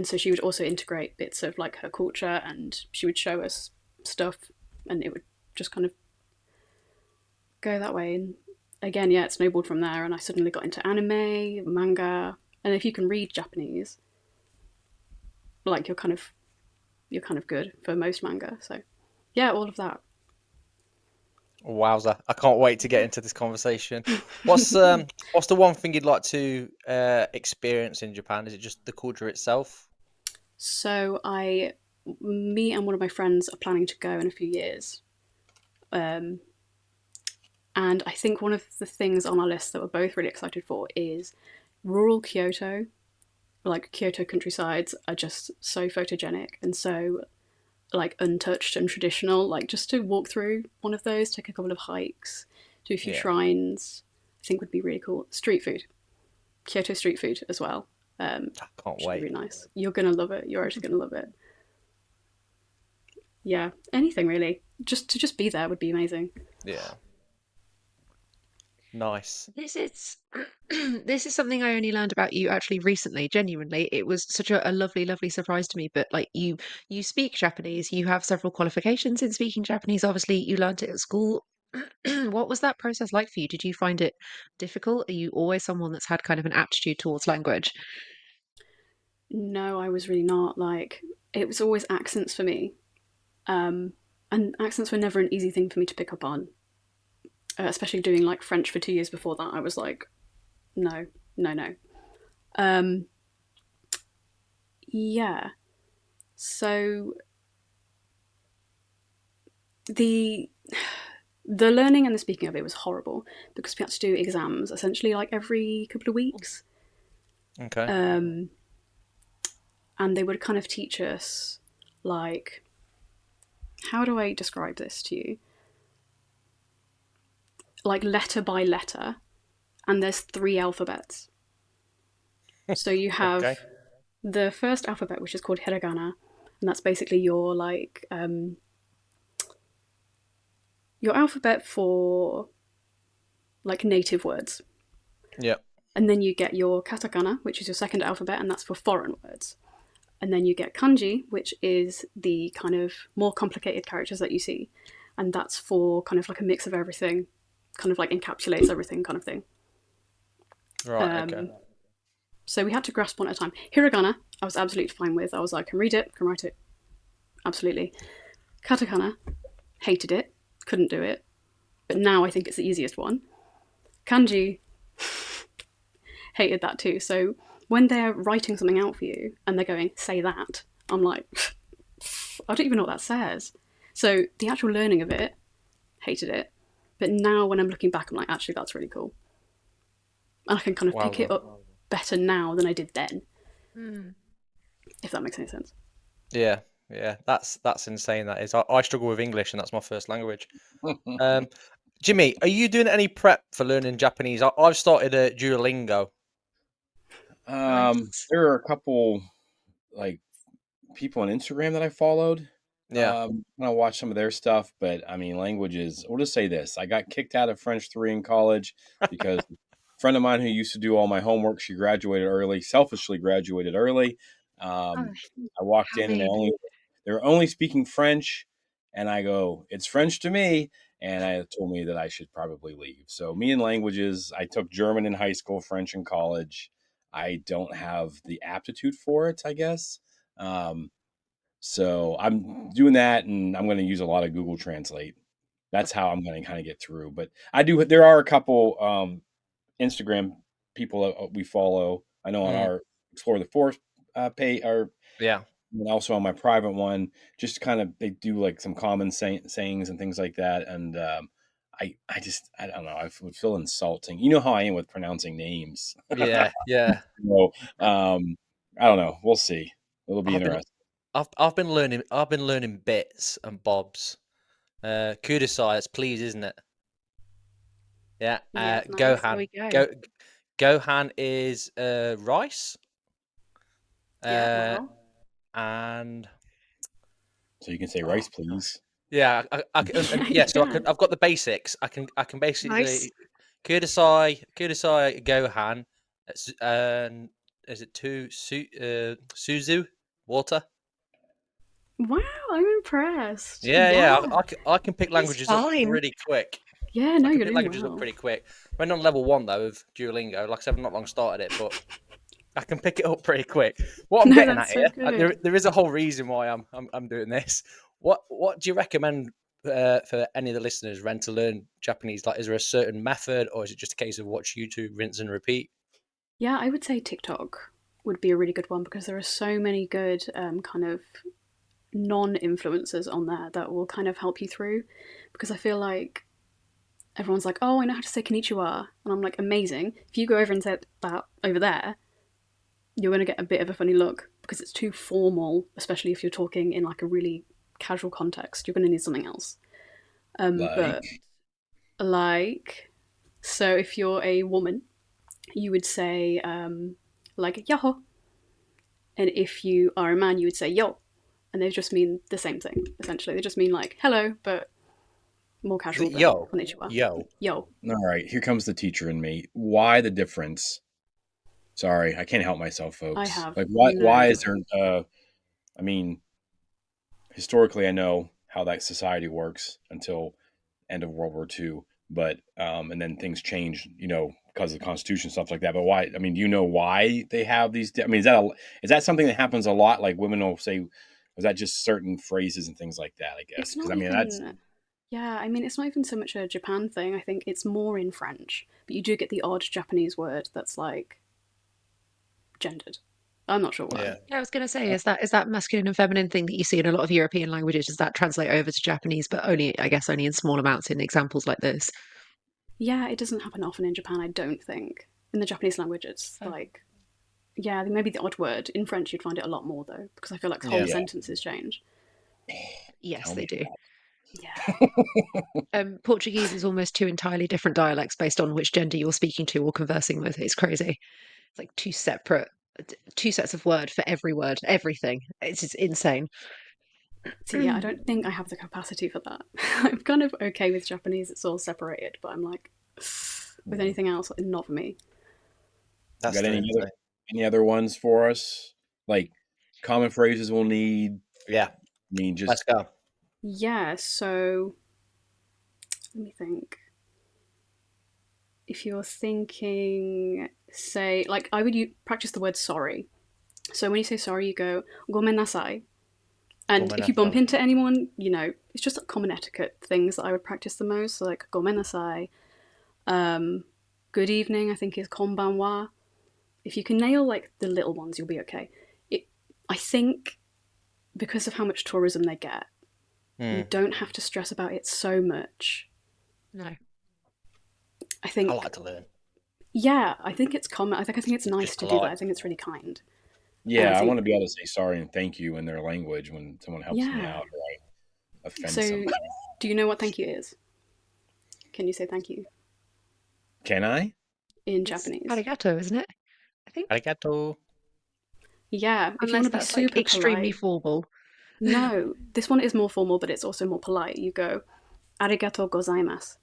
so she would also integrate bits of like her culture, and she would show us stuff, and it would just kind of go that way. And again, it snowballed from there, and I suddenly got into anime, manga, and if you can read Japanese, like you're kind of good for most manga. So yeah, all of that. Wowza! I can't wait to get into this conversation. What's the one thing you'd like to experience in Japan? Is it just the culture itself? So me and one of my friends are planning to go in a few years. And I think one of the things on our list that we're both really excited for is rural Kyoto. Like, Kyoto countrysides are just so photogenic and so like untouched and traditional. Like, just to walk through one of those, take a couple of hikes, do a few shrines, I think would be really cool. Street food, Kyoto street food as well. I can't wait. Really nice. You're gonna love it. You're actually gonna love it. Yeah, anything really. Just to be there would be amazing. Yeah. Nice. This is something I only learned about you actually recently. Genuinely, it was such a lovely surprise to me. But like, you speak Japanese, you have several qualifications in speaking Japanese. Obviously, you learned it at school. What was that process like for you? Did you find it difficult? Are you always someone that's had kind of an aptitude towards language? No, I was really not. Like, it was always accents for me. And accents were never an easy thing for me to pick up on. Especially doing like French for 2 years before that, I was like, no. Yeah. So the learning and the speaking of it was horrible because we had to do exams essentially like every couple of weeks. Okay. And they would kind of teach us, like, how do I describe this to you? Like, letter by letter, and there's 3 alphabets. So you have the first alphabet, which is called hiragana, and that's basically your like your alphabet for like native words. Yeah. And then you get your katakana, which is your second alphabet, and that's for foreign words. And then you get kanji, which is the kind of more complicated characters that you see, and that's for kind of like a mix of everything, kind of like encapsulates everything kind of thing. Right, okay. So we had to grasp one at a time. Hiragana, I was absolutely fine with. I was like, I can read it, can write it. Absolutely. Katakana, hated it, couldn't do it. But now I think it's the easiest one. Kanji hated that too. So when they're writing something out for you and they're going, say that, I'm like, I don't even know what that says. So the actual learning of it, hated it. But now when I'm looking back, I'm like, actually, that's really cool. And I can kind of pick it up better now than I did then. If that makes any sense. Yeah, that's insane. That is. I struggle with English, and that's my first language. Jimmy, are you doing any prep for learning Japanese? I've started a Duolingo. There are a couple like people on Instagram that I followed. Yeah. I watch some of their stuff, but I mean, languages. We'll just say this: I got kicked out of French 3 in college because a friend of mine who used to do all my homework, she graduated early, selfishly graduated early. I walked in and they were only speaking French, and I go, "It's French to me," and I told me that I should probably leave. So me and languages, I took German in high school, French in college. I don't have the aptitude for it, I guess. So I'm doing that, and I'm going to use a lot of Google Translate. That's how I'm going to kind of get through. But I do. There are a couple Instagram people that we follow. I know on our Explore the Forest page, and also on my private one, just kind of they do like some common sayings and things like that. And I don't know. I would feel insulting. You know how I am with pronouncing names. Yeah. So, I don't know. We'll see. It'll be interesting. I've been learning bits and bobs. Kudasai, that's please, isn't it? Yeah. Nice. Gohan. Gohan is rice. Wow. And so you can say rice, please. Yeah, I can, yeah. So I've got the basics. I can basically Kudasai Gohan. Is it Suzu water? Wow, I'm impressed. Yeah. I can pick languages up pretty quick. Yeah, no, I can you're pick doing languages well. up pretty quick. When on level 1 though of Duolingo, like I said, I've not long started it, but I can pick it up pretty quick. What I'm getting at here, there is a whole reason why I'm doing this. What do you recommend for any of the listeners, Renn, to learn Japanese? Like, is there a certain method, or is it just a case of watch YouTube, rinse and repeat? Yeah, I would say TikTok would be a really good one because there are so many good kind of non-influencers on there that will kind of help you through. Because I feel like everyone's like, oh, I know how to say konnichiwa. And I'm like, amazing. If you go over and say that over there, you're going to get a bit of a funny look because it's too formal, especially if you're talking in like a really casual context. You're going to need something else. But so if you're a woman, you would say like yaho. And if you are a man, you would say yo. And they just mean the same thing, essentially. They just mean like hello, but more casual. Yo. All right, here comes the teacher in me. Why the difference? Sorry, I can't help myself, folks. I have like why is there I mean, historically I know how that society works until end of World War II, but and then things changed, because of the Constitution, stuff like that. But why? I mean, do you know why they have these? I mean, is that something that happens a lot? Like women will say, was that just certain phrases and things like that? I guess because I mean that's. Yeah, I mean, it's not even so much a Japan thing. I think it's more in French, but you do get the odd Japanese word that's like gendered. I'm not sure why. Yeah, I was going to say, is that masculine and feminine thing that you see in a lot of European languages? Does that translate over to Japanese, but only in small amounts in examples like this? Yeah, it doesn't happen often in Japan, I don't think. In the Japanese language, it's like, yeah, maybe the odd word. In French, you'd find it a lot more, though, because I feel like whole sentences change. Yes, they do. Yeah. Portuguese is almost two entirely different dialects based on which gender you're speaking to or conversing with. It's crazy. It's like two sets of word for every word, everything. It's just insane. So yeah, I don't think I have the capacity for that. I'm kind of okay with Japanese, it's all separated, but I'm like, with anything else, not for me. Got any other ones for us? Like common phrases we'll need? Yeah. I mean, just let's go. Yeah, so let me think. If you're thinking, say, like I would practice the word sorry. So when you say sorry, you go gomen nasai. And if you bump into anyone, it's just like common etiquette things that I would practice the most. So like gomen nasai. good evening, I think, is konbanwa. If you can nail like the little ones, you'll be okay. I think because of how much tourism they get, you don't have to stress about it so much. No. I think. I like to learn. Yeah, I think it's common. I think it's nice to do that. I think it's really kind. Yeah, I want to be able to say sorry and thank you in their language when someone helps me Yeah. out or I offend So, somebody. do you know what thank you is? Can you say thank you Can I? in Japanese? Arigato, isn't it? I think. Arigato. Yeah, if you Unless want to be that's like super extremely polite. formal. No, this one is more formal, but it's also more polite. You go, arigato gozaimasu.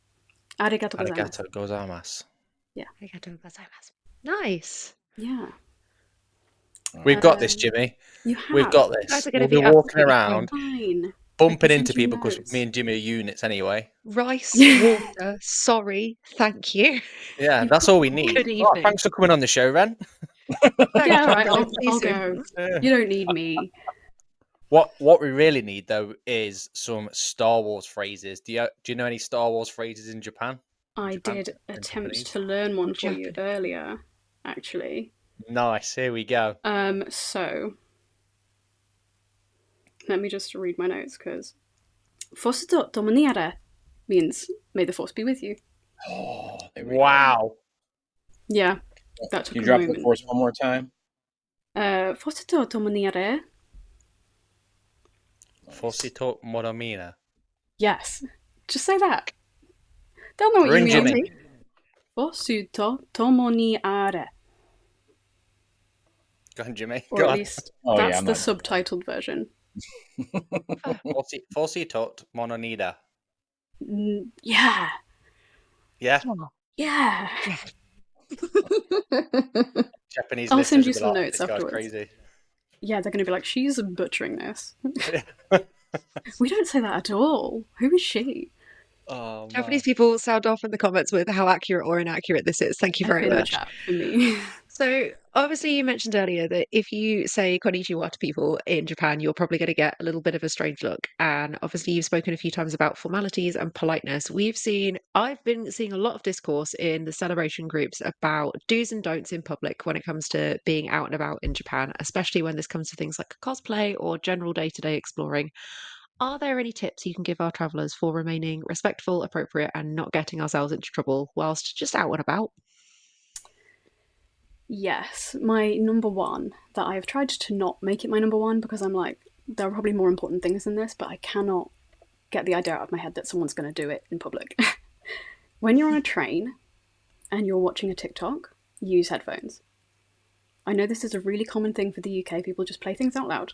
Arigato gozaimasu. Arigato gozaimasu. Yeah. Arigato gozaimasu. Nice. Yeah. We've got this, Jimmy. You have. We've got You guys this. are going to We'll be be walking absolutely around, fine. bumping I can into send you people because notes. me and Jimmy are units anyway. Rice, water, sorry, thank you. Yeah, You've that's got all we need. Good Oh, evening. thanks for coming on the show, Renn. Yeah, all right, Guys, see you I'll soon. go. You don't need me. What we really need though is some Star Wars phrases. Do you know any Star Wars phrases in Japan? I Japan? did In attempt Japanese? to learn one Oh, for you Japan. earlier, actually. Nice. Here we go. So let me just read my notes because Forsu to Tomoni means may the force be with you. Oh, there we Wow. Yeah, that Can took you a drop the moment. force one more time? Forsu to Tomoni Fosito Moromina. Yes, just say that. They'll know what Ring you mean. Jimmy. Forsu to Tomoni Go on, Jimmy. or Go at on. least Oh, yeah, that's I'm the not- subtitled version. Fosito Mononida. Yeah. Yeah. Yeah. Japanese I'll listeners send you will be some like, notes this guy's afterwards. crazy. Yeah, they're going to be like, she's butchering this. We don't say that at all. Who is she? Oh, Japanese people sound off in the comments with how accurate or inaccurate this is. Thank you very F in the much. chat for me. So, obviously, you mentioned earlier that if you say konnichiwa to people in Japan, you're probably going to get a little bit of a strange look. And obviously, you've spoken a few times about formalities and politeness. I've been seeing a lot of discourse in the celebration groups about do's and don'ts in public when it comes to being out and about in Japan, especially when this comes to things like cosplay or general day-to-day exploring. Are there any tips you can give our travellers for remaining respectful, appropriate, and not getting ourselves into trouble whilst just out and about? Yes, my number one that I've tried to not make it my number one because I'm like, there are probably more important things than this, but I cannot get the idea out of my head that someone's going to do it in public. When you're on a train and you're watching a TikTok, use headphones. I know this is a really common thing for the UK, people just play things out loud.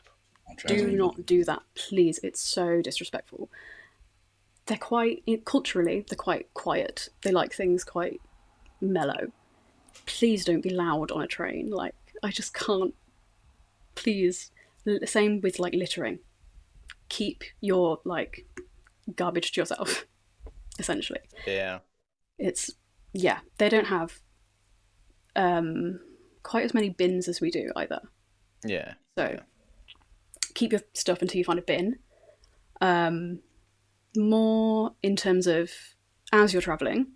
Do not do that, please. It's so disrespectful. They're culturally, they're quite quiet. They like things quite mellow. Please don't be loud on a train. Like, I just can't. Please. Same with like littering. Keep your like garbage to yourself, essentially. Yeah. They don't have quite as many bins as we do either. Yeah. So keep your stuff until you find a bin. More in terms of as you're traveling,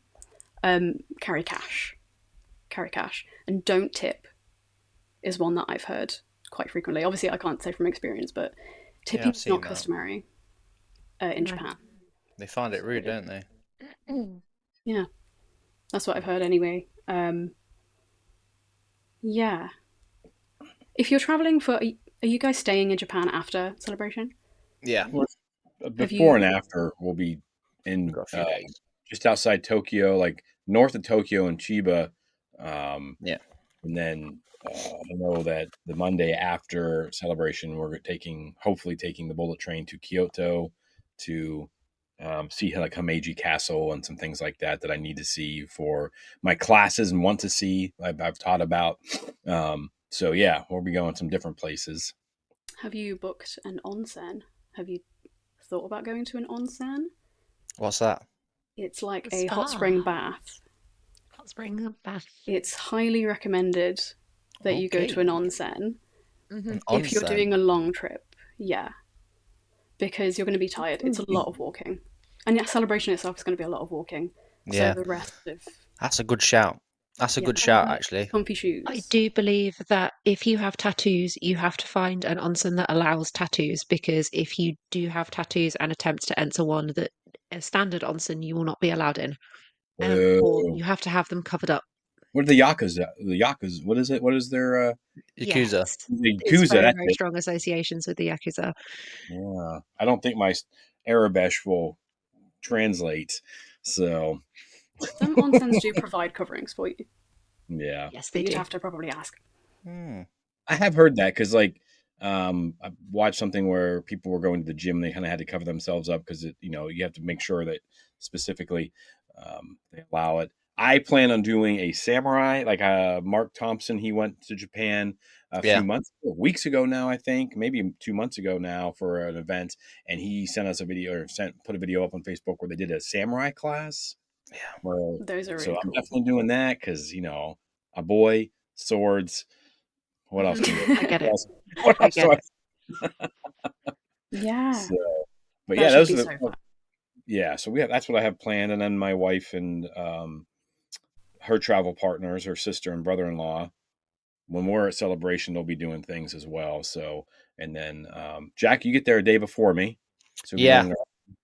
carry cash, and don't tip is one that I've heard quite frequently. Obviously, I can't say from experience, but tipping is not customary in Japan. They find it rude, don't they? Yeah, that's what I've heard anyway. Yeah. If you're traveling are you guys staying in Japan after celebration? Yeah. Before and after, we'll be in a few days. just outside Tokyo, like north of Tokyo and Chiba. Yeah. And then I know that the Monday after celebration, we're hopefully taking the bullet train to Kyoto to see like Himeji Castle and some things like that I need to see for my classes and want to see. I've taught about. So yeah, we'll be going some different places. Have you booked an onsen? Have you thought about going to an onsen? What's that? It's like a hot spring bath. Hot spring bath. It's highly recommended that you go to an onsen. An if you're onsen? doing a long trip. Yeah. Because you're going to be tired. It's a lot of walking. And yeah, celebration itself is going to be a lot of walking. Yeah. So the rest of... That's a good shout. That's a Yeah. good shout, actually. Comfy shoes. I do believe that if you have tattoos, you have to find an onsen that allows tattoos, because if you do have tattoos and attempt to enter one that a standard onsen, you will not be allowed in. Or Whoa. you have to have them covered up. What are the Yakuza? The Yakuza, what is it? What is their Yakuza. Yes, the it's Yakuza? very, That's very it. strong associations with the Yakuza. Yeah. I don't think my Arabesh will translate. So Some onsens do provide coverings for you, yeah. Yes, but they you'd do. have to probably ask. I have heard that because, like, I watched something where people were going to the gym and they kind of had to cover themselves up because you have to make sure that specifically they allow it. I plan on doing a samurai, like Mark Thompson. He went to Japan a few weeks ago now, I think, maybe 2 months ago now for an event, and he sent us a video or put a video up on Facebook where they did a samurai class. Yeah, those are So really I'm cool. definitely doing that because a boy, swords. What else can you do? I get it. What I else do get I? it. Yeah. So, but That yeah, should those be are so fun. yeah. So that's what I have planned, and then my wife and her travel partners, her sister and brother-in-law, when we're at Celebration, they'll be doing things as well. So, and then Jack, you get there a day before me, so we'll be Yeah. running around,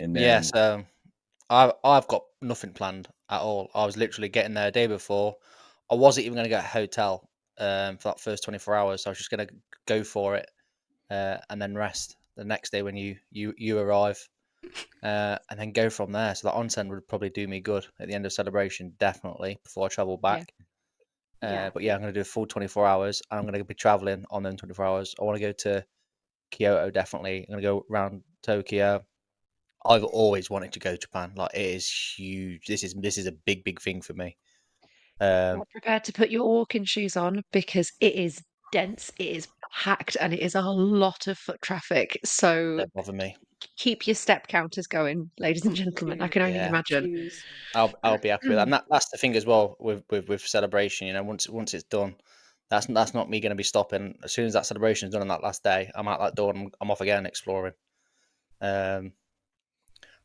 and Yeah, then so I've got nothing planned at all. I was literally getting there a day before. I wasn't even going to get a hotel for that first 24 hours. I was just going to go for it and then rest the next day when you arrive, and then go from there. So that onsen would probably do me good at the end of Celebration, definitely before I travel Yeah. back. But yeah, I'm going to do a full 24 hours. I'm going to be traveling on them 24 hours. I want to go to Kyoto, definitely. I'm going to go around Tokyo. I've always wanted to go to Japan. Like, it is huge. This is a big thing for me. Not prepared to put your walking shoes on because it is dense, it is packed, and it is a lot of foot traffic. So Don't bother me. keep your step counters going, ladies and gentlemen. I can only Yeah, imagine. Shoes. I'll be happy with that. And that's the thing as well with Celebration. Once it's done, that's not me going to be stopping. As soon as that celebration is done on that last day, I'm out that door and I'm off again exploring.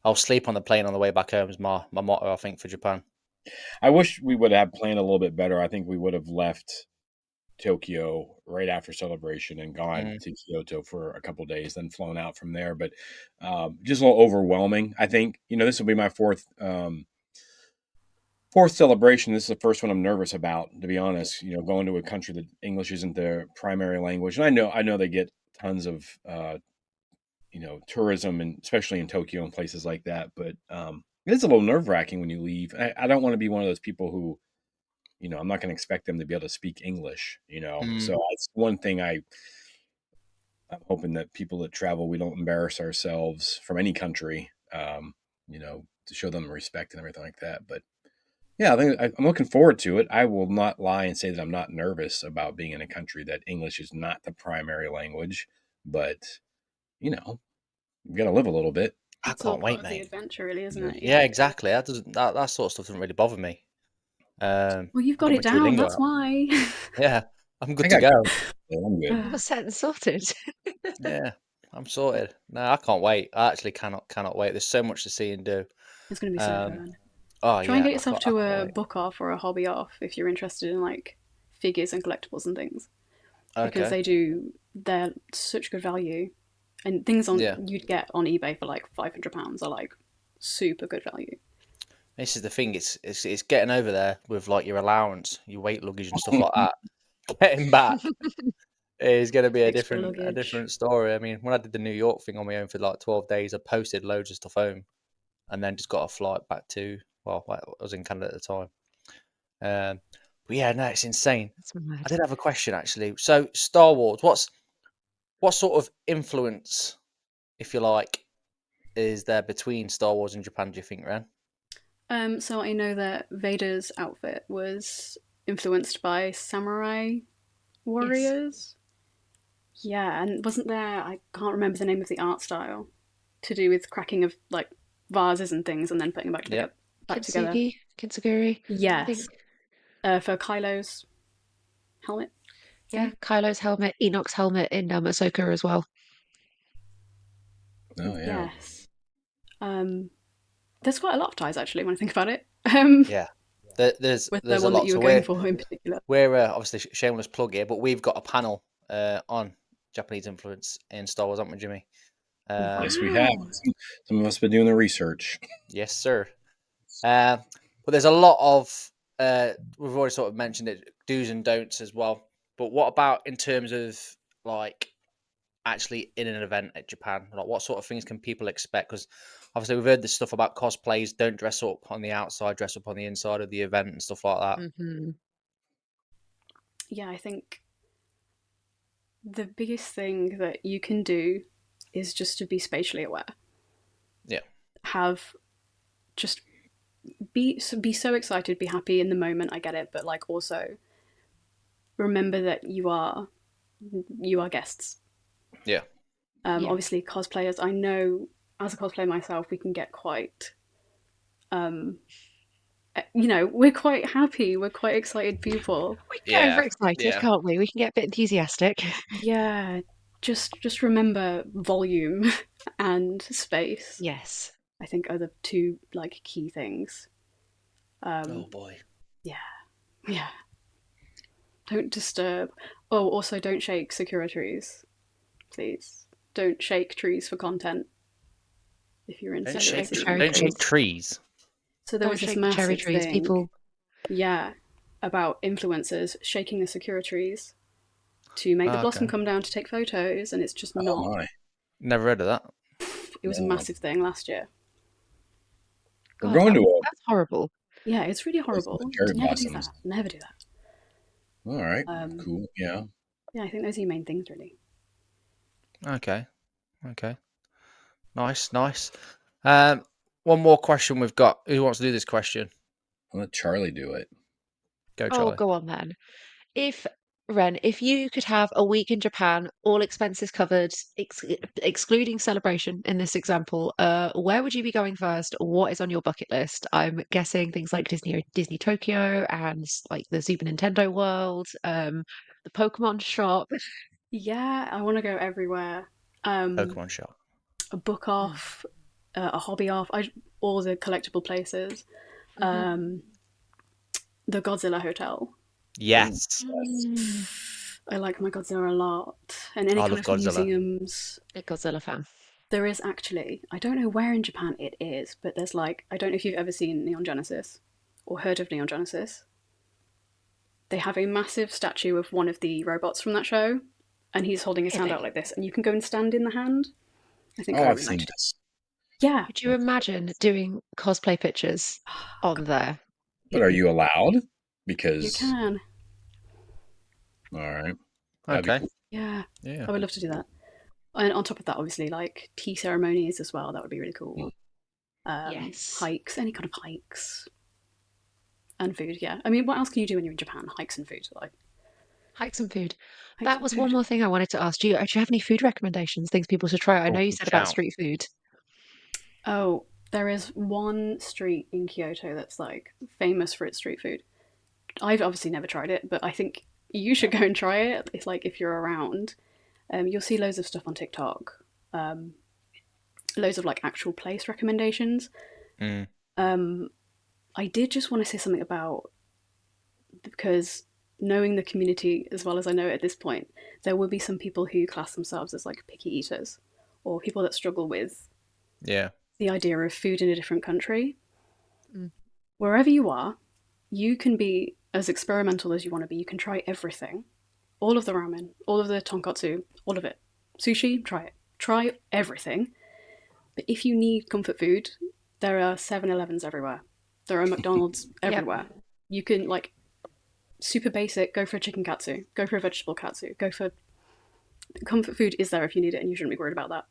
I'll sleep on the plane on the way back home is my motto, I think, for Japan. I wish we would have planned a little bit better. I think we would have left Tokyo right after Celebration and gone to Kyoto for a couple days, then flown out from there. But just a little overwhelming. I think this will be my fourth Celebration. This is the first one I'm nervous about, to be honest. Going to a country that English isn't their primary language, and I know they get tons of tourism, and especially in Tokyo and places like that. But it's a little nerve wracking when you leave. I don't want to be one of those people who I'm not going to expect them to be able to speak English, So that's one thing I'm hoping that people that travel, we don't embarrass ourselves from any country, to show them respect and everything like that. But yeah, I think I'm looking forward to it. I will not lie and say that I'm not nervous about being in a country that English is not the primary language, but you got to live a little bit. I It's all can't part wait, of the mate. adventure, really, isn't it? Yeah, exactly. That sort of stuff doesn't really bother me. Well, you've I've got got it my down. Duolingo That's out. why. Yeah, I'm good I to got go. I'm good. You're set and sorted. Yeah, I'm sorted. No, I can't wait. I actually cannot wait. There's so much to see and do. It's going to be so Um, fun. oh Try and yeah, get yourself I to can't a wait. book off or a hobby off if you're interested in like figures and collectibles and things, because Okay. they're such good value, and things on Yeah, you'd get on eBay for like £500 are like super good value. this is the thing. It's getting over there with like your allowance, your weight luggage and stuff like that. Getting back is going to be a Extra a luggage. different story. I mean, when I did the New York thing on my own for like 12 days, I posted loads of stuff home, and then just got a flight back to I was in Canada at the time. But yeah, no, it's insane. That's mad. I did have a question actually. So Star Wars, what sort of influence, if you like, is there between Star Wars and Japan? Do you think, Ren? So I know that Vader's outfit was influenced by samurai Yes. warriors. Yeah, and wasn't there? I can't remember the name of the art style to do with cracking of like vases and things and then putting them back together. Kintsugi, I Yes, think. for Kylo's helmet. Yeah, Thing. Kylo's helmet, Enoch's helmet in Ahsoka as well. Oh yeah. Yes. There's quite a lot of ties actually when I think about it. Yeah. There's Was a there one that lot. you So were going for in particular? we're obviously shameless plug here, but we've got a panel on Japanese influence in Star Wars, haven't we, Jimmy? Yes, we have. Some of us been doing the research. Yes, sir. But there's a lot of we've already sort of mentioned it, do's and don'ts as well. But what about in terms of like actually in an event at Japan? Like, what sort of things can people expect? Because obviously we've heard this stuff about cosplays. Don't dress up on the outside, dress up on the inside of the event and stuff like that. Mm-hmm. Yeah, I think the biggest thing that you can do is just to be spatially aware. Yeah. Have just be so excited, be happy in the moment. I get it, but like also remember that you are guests. Yeah. Obviously, cosplayers. I know as a cosplayer myself, we can get quite. We're quite happy. We're quite excited people. We can get overexcited, can't we? We can get a bit enthusiastic. Yeah, just remember volume and space. Yes, I think are the two like key things. Oh boy. Yeah. Don't disturb. Oh, also don't shake sakura trees, please. Don't shake trees for content. If you're in Don't Sakura shake, City. don't shake trees. So there Don't was this shake the cherry massive trees, thing. people. Yeah, about influencers shaking the sakura trees to make the blossom come down to take photos, and it's just not. Oh my. Never heard of that. It was a massive thing last year. We're going to That's horrible. Yeah, it's really horrible. cherry Never do blossoms. that. Never do that. All right. Cool. Yeah. Yeah, I think those are your main things, really. Okay. Nice. One more question we've got. Who wants to do this question? I'll let Charlie do it. Go, Oh, Charlie. go on then. Renn, if you could have a week in Japan, all expenses covered, excluding celebration in this example, where would you be going first? What is on your bucket list? I'm guessing things like Disney Tokyo and like the Super Nintendo World, the Pokemon shop. Yeah, I want to go everywhere. Pokemon shop. A book off, a hobby off, all the collectible places. The Godzilla Hotel. Yes. I like my Godzilla a lot. And any kind of Godzilla. museums. A Godzilla fan. There is actually, I don't know where in Japan it is, but there's like, I don't know if you've ever seen Neon Genesis or heard of Neon Genesis. They have a massive statue of one of the robots from that show, and he's holding his hand out like this, and you can go and stand in the hand. I think I've seen this. Yeah. Could you imagine doing cosplay pictures on there? But are you allowed? Because you can. All right. Okay. Cool. Yeah. I would love to do that. And on top of that, obviously, like tea ceremonies as well. That would be really cool. Yes. Hikes, any kind of hikes. And food, yeah. I mean, what else can you do when you're in Japan? Hikes and food, like. Hikes and food. That was one more thing I wanted to ask. Do you have any food recommendations, things people should try? I know you said about street food. Oh, there is one street in Kyoto that's like famous for its street food. I've obviously never tried it, but I think you should go and try it. It's like if you're around, you'll see loads of stuff on TikTok, loads of like actual place recommendations. I did just want to say something about, because knowing the community as well as I know it at this point, there will be some people who class themselves as like picky eaters or people that struggle with the idea of food in a different country. Wherever you are, you can be as experimental as you want to be. You can try everything. All of the ramen, all of the tonkatsu, all of it. Sushi, try it. Try everything. But if you need comfort food, there are 7-Elevens everywhere. There are McDonald's everywhere. You can, like, super basic, go for a chicken katsu, go for a vegetable katsu, go for... Comfort food is there if you need it, and you shouldn't be worried about that.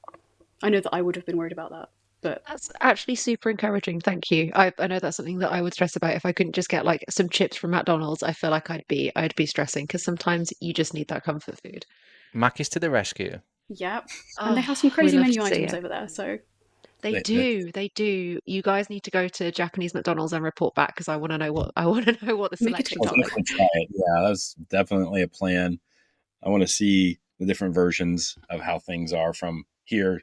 I know that I would have been worried about that, but... That's actually super encouraging, thank you. I know that's something that I would stress about. If I couldn't just get, like, some chips from McDonald's, I feel like I'd be stressing, because sometimes you just need that comfort food. Mac is to the rescue. Yep. And they have some crazy menu items over there, so... They do. You guys need to go to Japanese McDonald's and report back, because I want to know what the selection is. I'll definitely try it. Yeah, that's definitely a plan. I want to see the different versions of how things are from here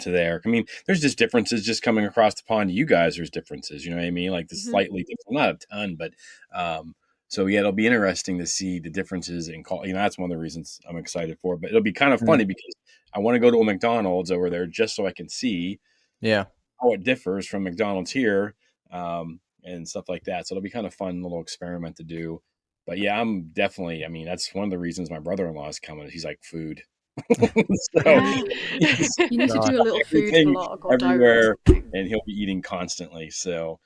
to there. I mean, there's just differences just coming across the pond to you guys. There's differences, you know what I mean? Like the slightly different, not a ton, but so yeah, it'll be interesting to see the differences in call. You know, that's one of the reasons I'm excited for. But it'll be kind of funny because I want to go to a McDonald's over there just so I can see how it differs from McDonald's here and stuff like that. So it'll be kind of fun little experiment to do. But yeah, I'm definitely. I mean, that's one of the reasons my brother-in-law is coming. He's like food. So Yeah. You need to do a little food everything vlog or diary or everywhere, something. and he'll be eating constantly. So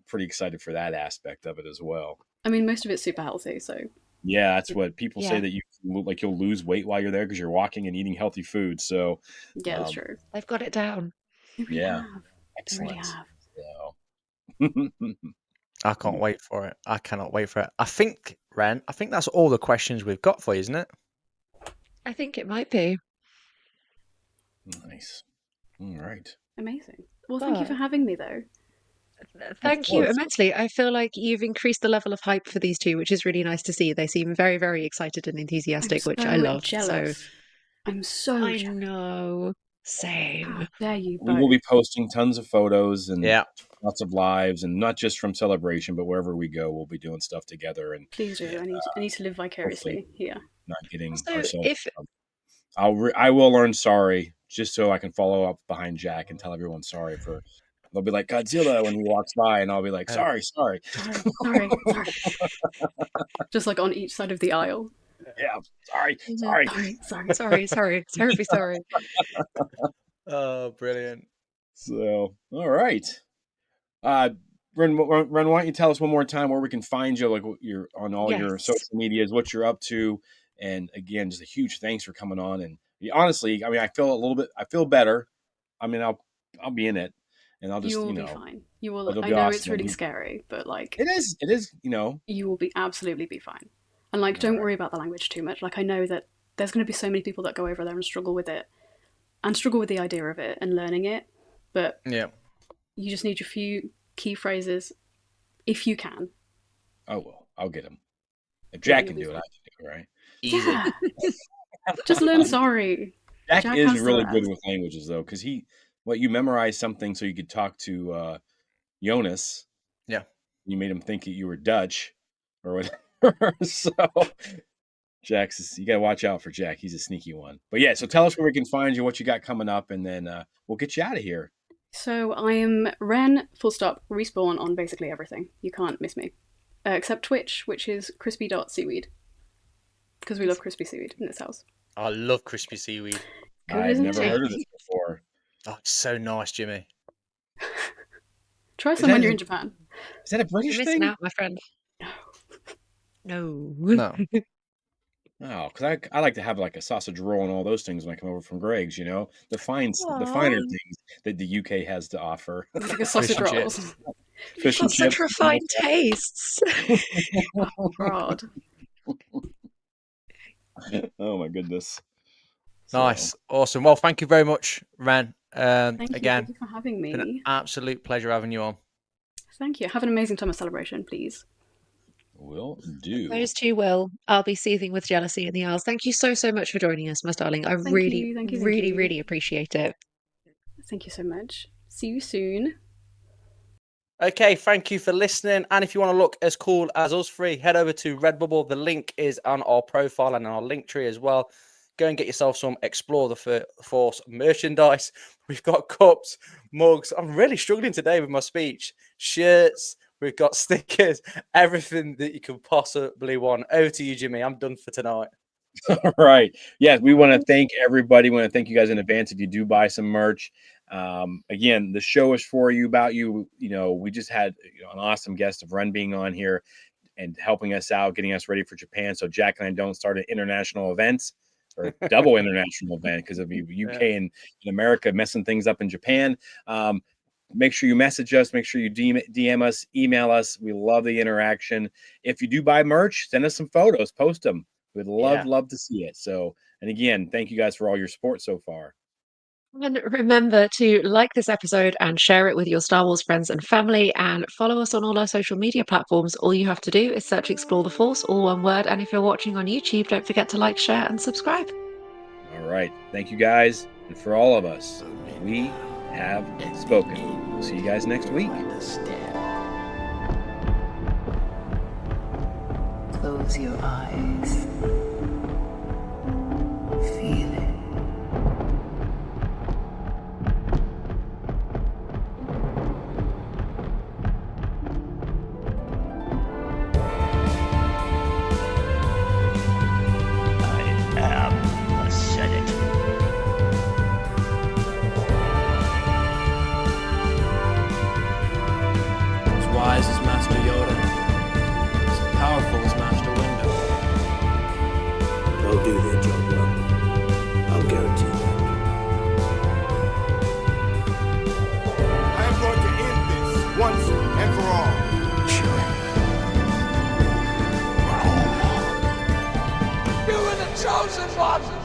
pretty excited for that aspect of it as well. I mean, most of it's super healthy, so Yeah, that's what people say Yeah. that you like. You'll lose weight while you're there because you're walking and eating healthy food. So yeah, that's true. They've got it down. They really yeah, have. They really excellent. have. So I can't wait for it. I cannot wait for it. I think, Ren, I think that's all the questions we've got for you, isn't it? I think it might be. nice. All right. Amazing. Well, thank you for having me, though. Thank you course. immensely. I feel like you've increased the level of hype for these two, which is really nice to see. They seem very, very excited and I'm enthusiastic, which so I love. jealous. I'm so I jealous. know. Same. How dare you We will both? be posting tons of photos and Yeah. lots of lives, and not just from Celebration, but wherever we go, we'll be doing stuff together. And Please do. I need to live vicariously here. not getting Also, ourselves. if I will learn sorry just so I can follow up behind Jack and tell everyone sorry for. They'll be like Godzilla when he walks by, and I'll be like, sorry. Sorry. Just like on each side of the aisle. Yeah, sorry. Terribly sorry. Oh, brilliant. So, all right. Renn, why don't you tell us one more time where we can find you, like what you're on all your Yes. social medias, what you're up to, and again, just a huge thanks for coming on. And honestly, I mean, I feel better. I mean, I'll be in it, and I'll just You will be fine. You will. it'll I be know awesome. it's really scary, but like it is. you will be absolutely be fine. And like, don't worry about the language too much. Like, I know that there's going to be so many people that go over there and struggle with it, and struggle with the idea of it and learning it. But Yeah. you just need a few key phrases, if you can. Oh well, I'll get them. If Jack you'll can be do it, fine. I can do it, right? Easy. Yeah. Just learn sorry. Jack Jack is has the really good rest. with languages though, because you memorized something so you could talk to Jonas. Yeah. You made him think that you were Dutch or whatever. So you gotta watch out for Jack. He's a sneaky one. But yeah, so tell us where we can find you, what you got coming up, and then we'll get you out of here. So I am Renn, full stop, respawn on basically everything. You can't miss me. Except Twitch, which is crispy.seaweed. Because we love crispy seaweed in this house. I love crispy seaweed. Good, I've isn't never it? heard of this before. Oh, it's so nice, Jimmy. Try some when you're in Japan. Is that a British You're thing? missing out, my friend. No. No. Oh, because I like to have like a sausage roll and all those things when I come over from Greg's. The finer things that the UK has to offer. Like a sausage and roll. chips. Fish Got and such chips. refined tastes. Oh, God. Oh my goodness. Nice. Awesome. Well, thank you very much, Renn. Thank Again, you for having been an me. absolute pleasure having you on. Thank you. Have an amazing time of celebration, please. Will do. Those two will. I'll be seething with jealousy in the aisles. Thank you so much for joining us, my darling. I Thank really, you, thank you, thank really, you. really appreciate it. Thank you so much. See you soon. Okay, thank you for listening. And if you want to look as cool as us three, head over to Redbubble. The link is on our profile and our link tree as well. Go and get yourself some Explore the Force merchandise. We've got cups, mugs. I'm really struggling today with my speech. Shirts, we've got stickers, everything that you could possibly want. Over to you, Jimmy. I'm done for tonight. All right. Yes, we want to thank everybody. We want to thank you guys in advance if you do buy some merch. Again, the show is for you, about you. We just had an awesome guest of Renn being on here and helping us out, getting us ready for Japan. So Jack and I don't start at international events or double international event because of UK and America messing things up in Japan. Make sure you message us. Make sure you DM us, email us. We love the interaction. If you do buy merch, send us some photos, post them. We'd love to see it. So, and again, thank you guys for all your support so far. And remember to like this episode and share it with your Star Wars friends and family, and follow us on all our social media platforms. All you have to do is search Explore the Force, all one word. And if you're watching on YouTube, don't forget to like, share, and subscribe. All right. Thank you guys. And for all of us, we have spoken. We'll see you guys next week. Close your eyes. Feel it. Wise as Master Yoda, as powerful as Master Windu. They'll do their job well. I'll guarantee that. I am going to end this once and for all. You were the chosen one!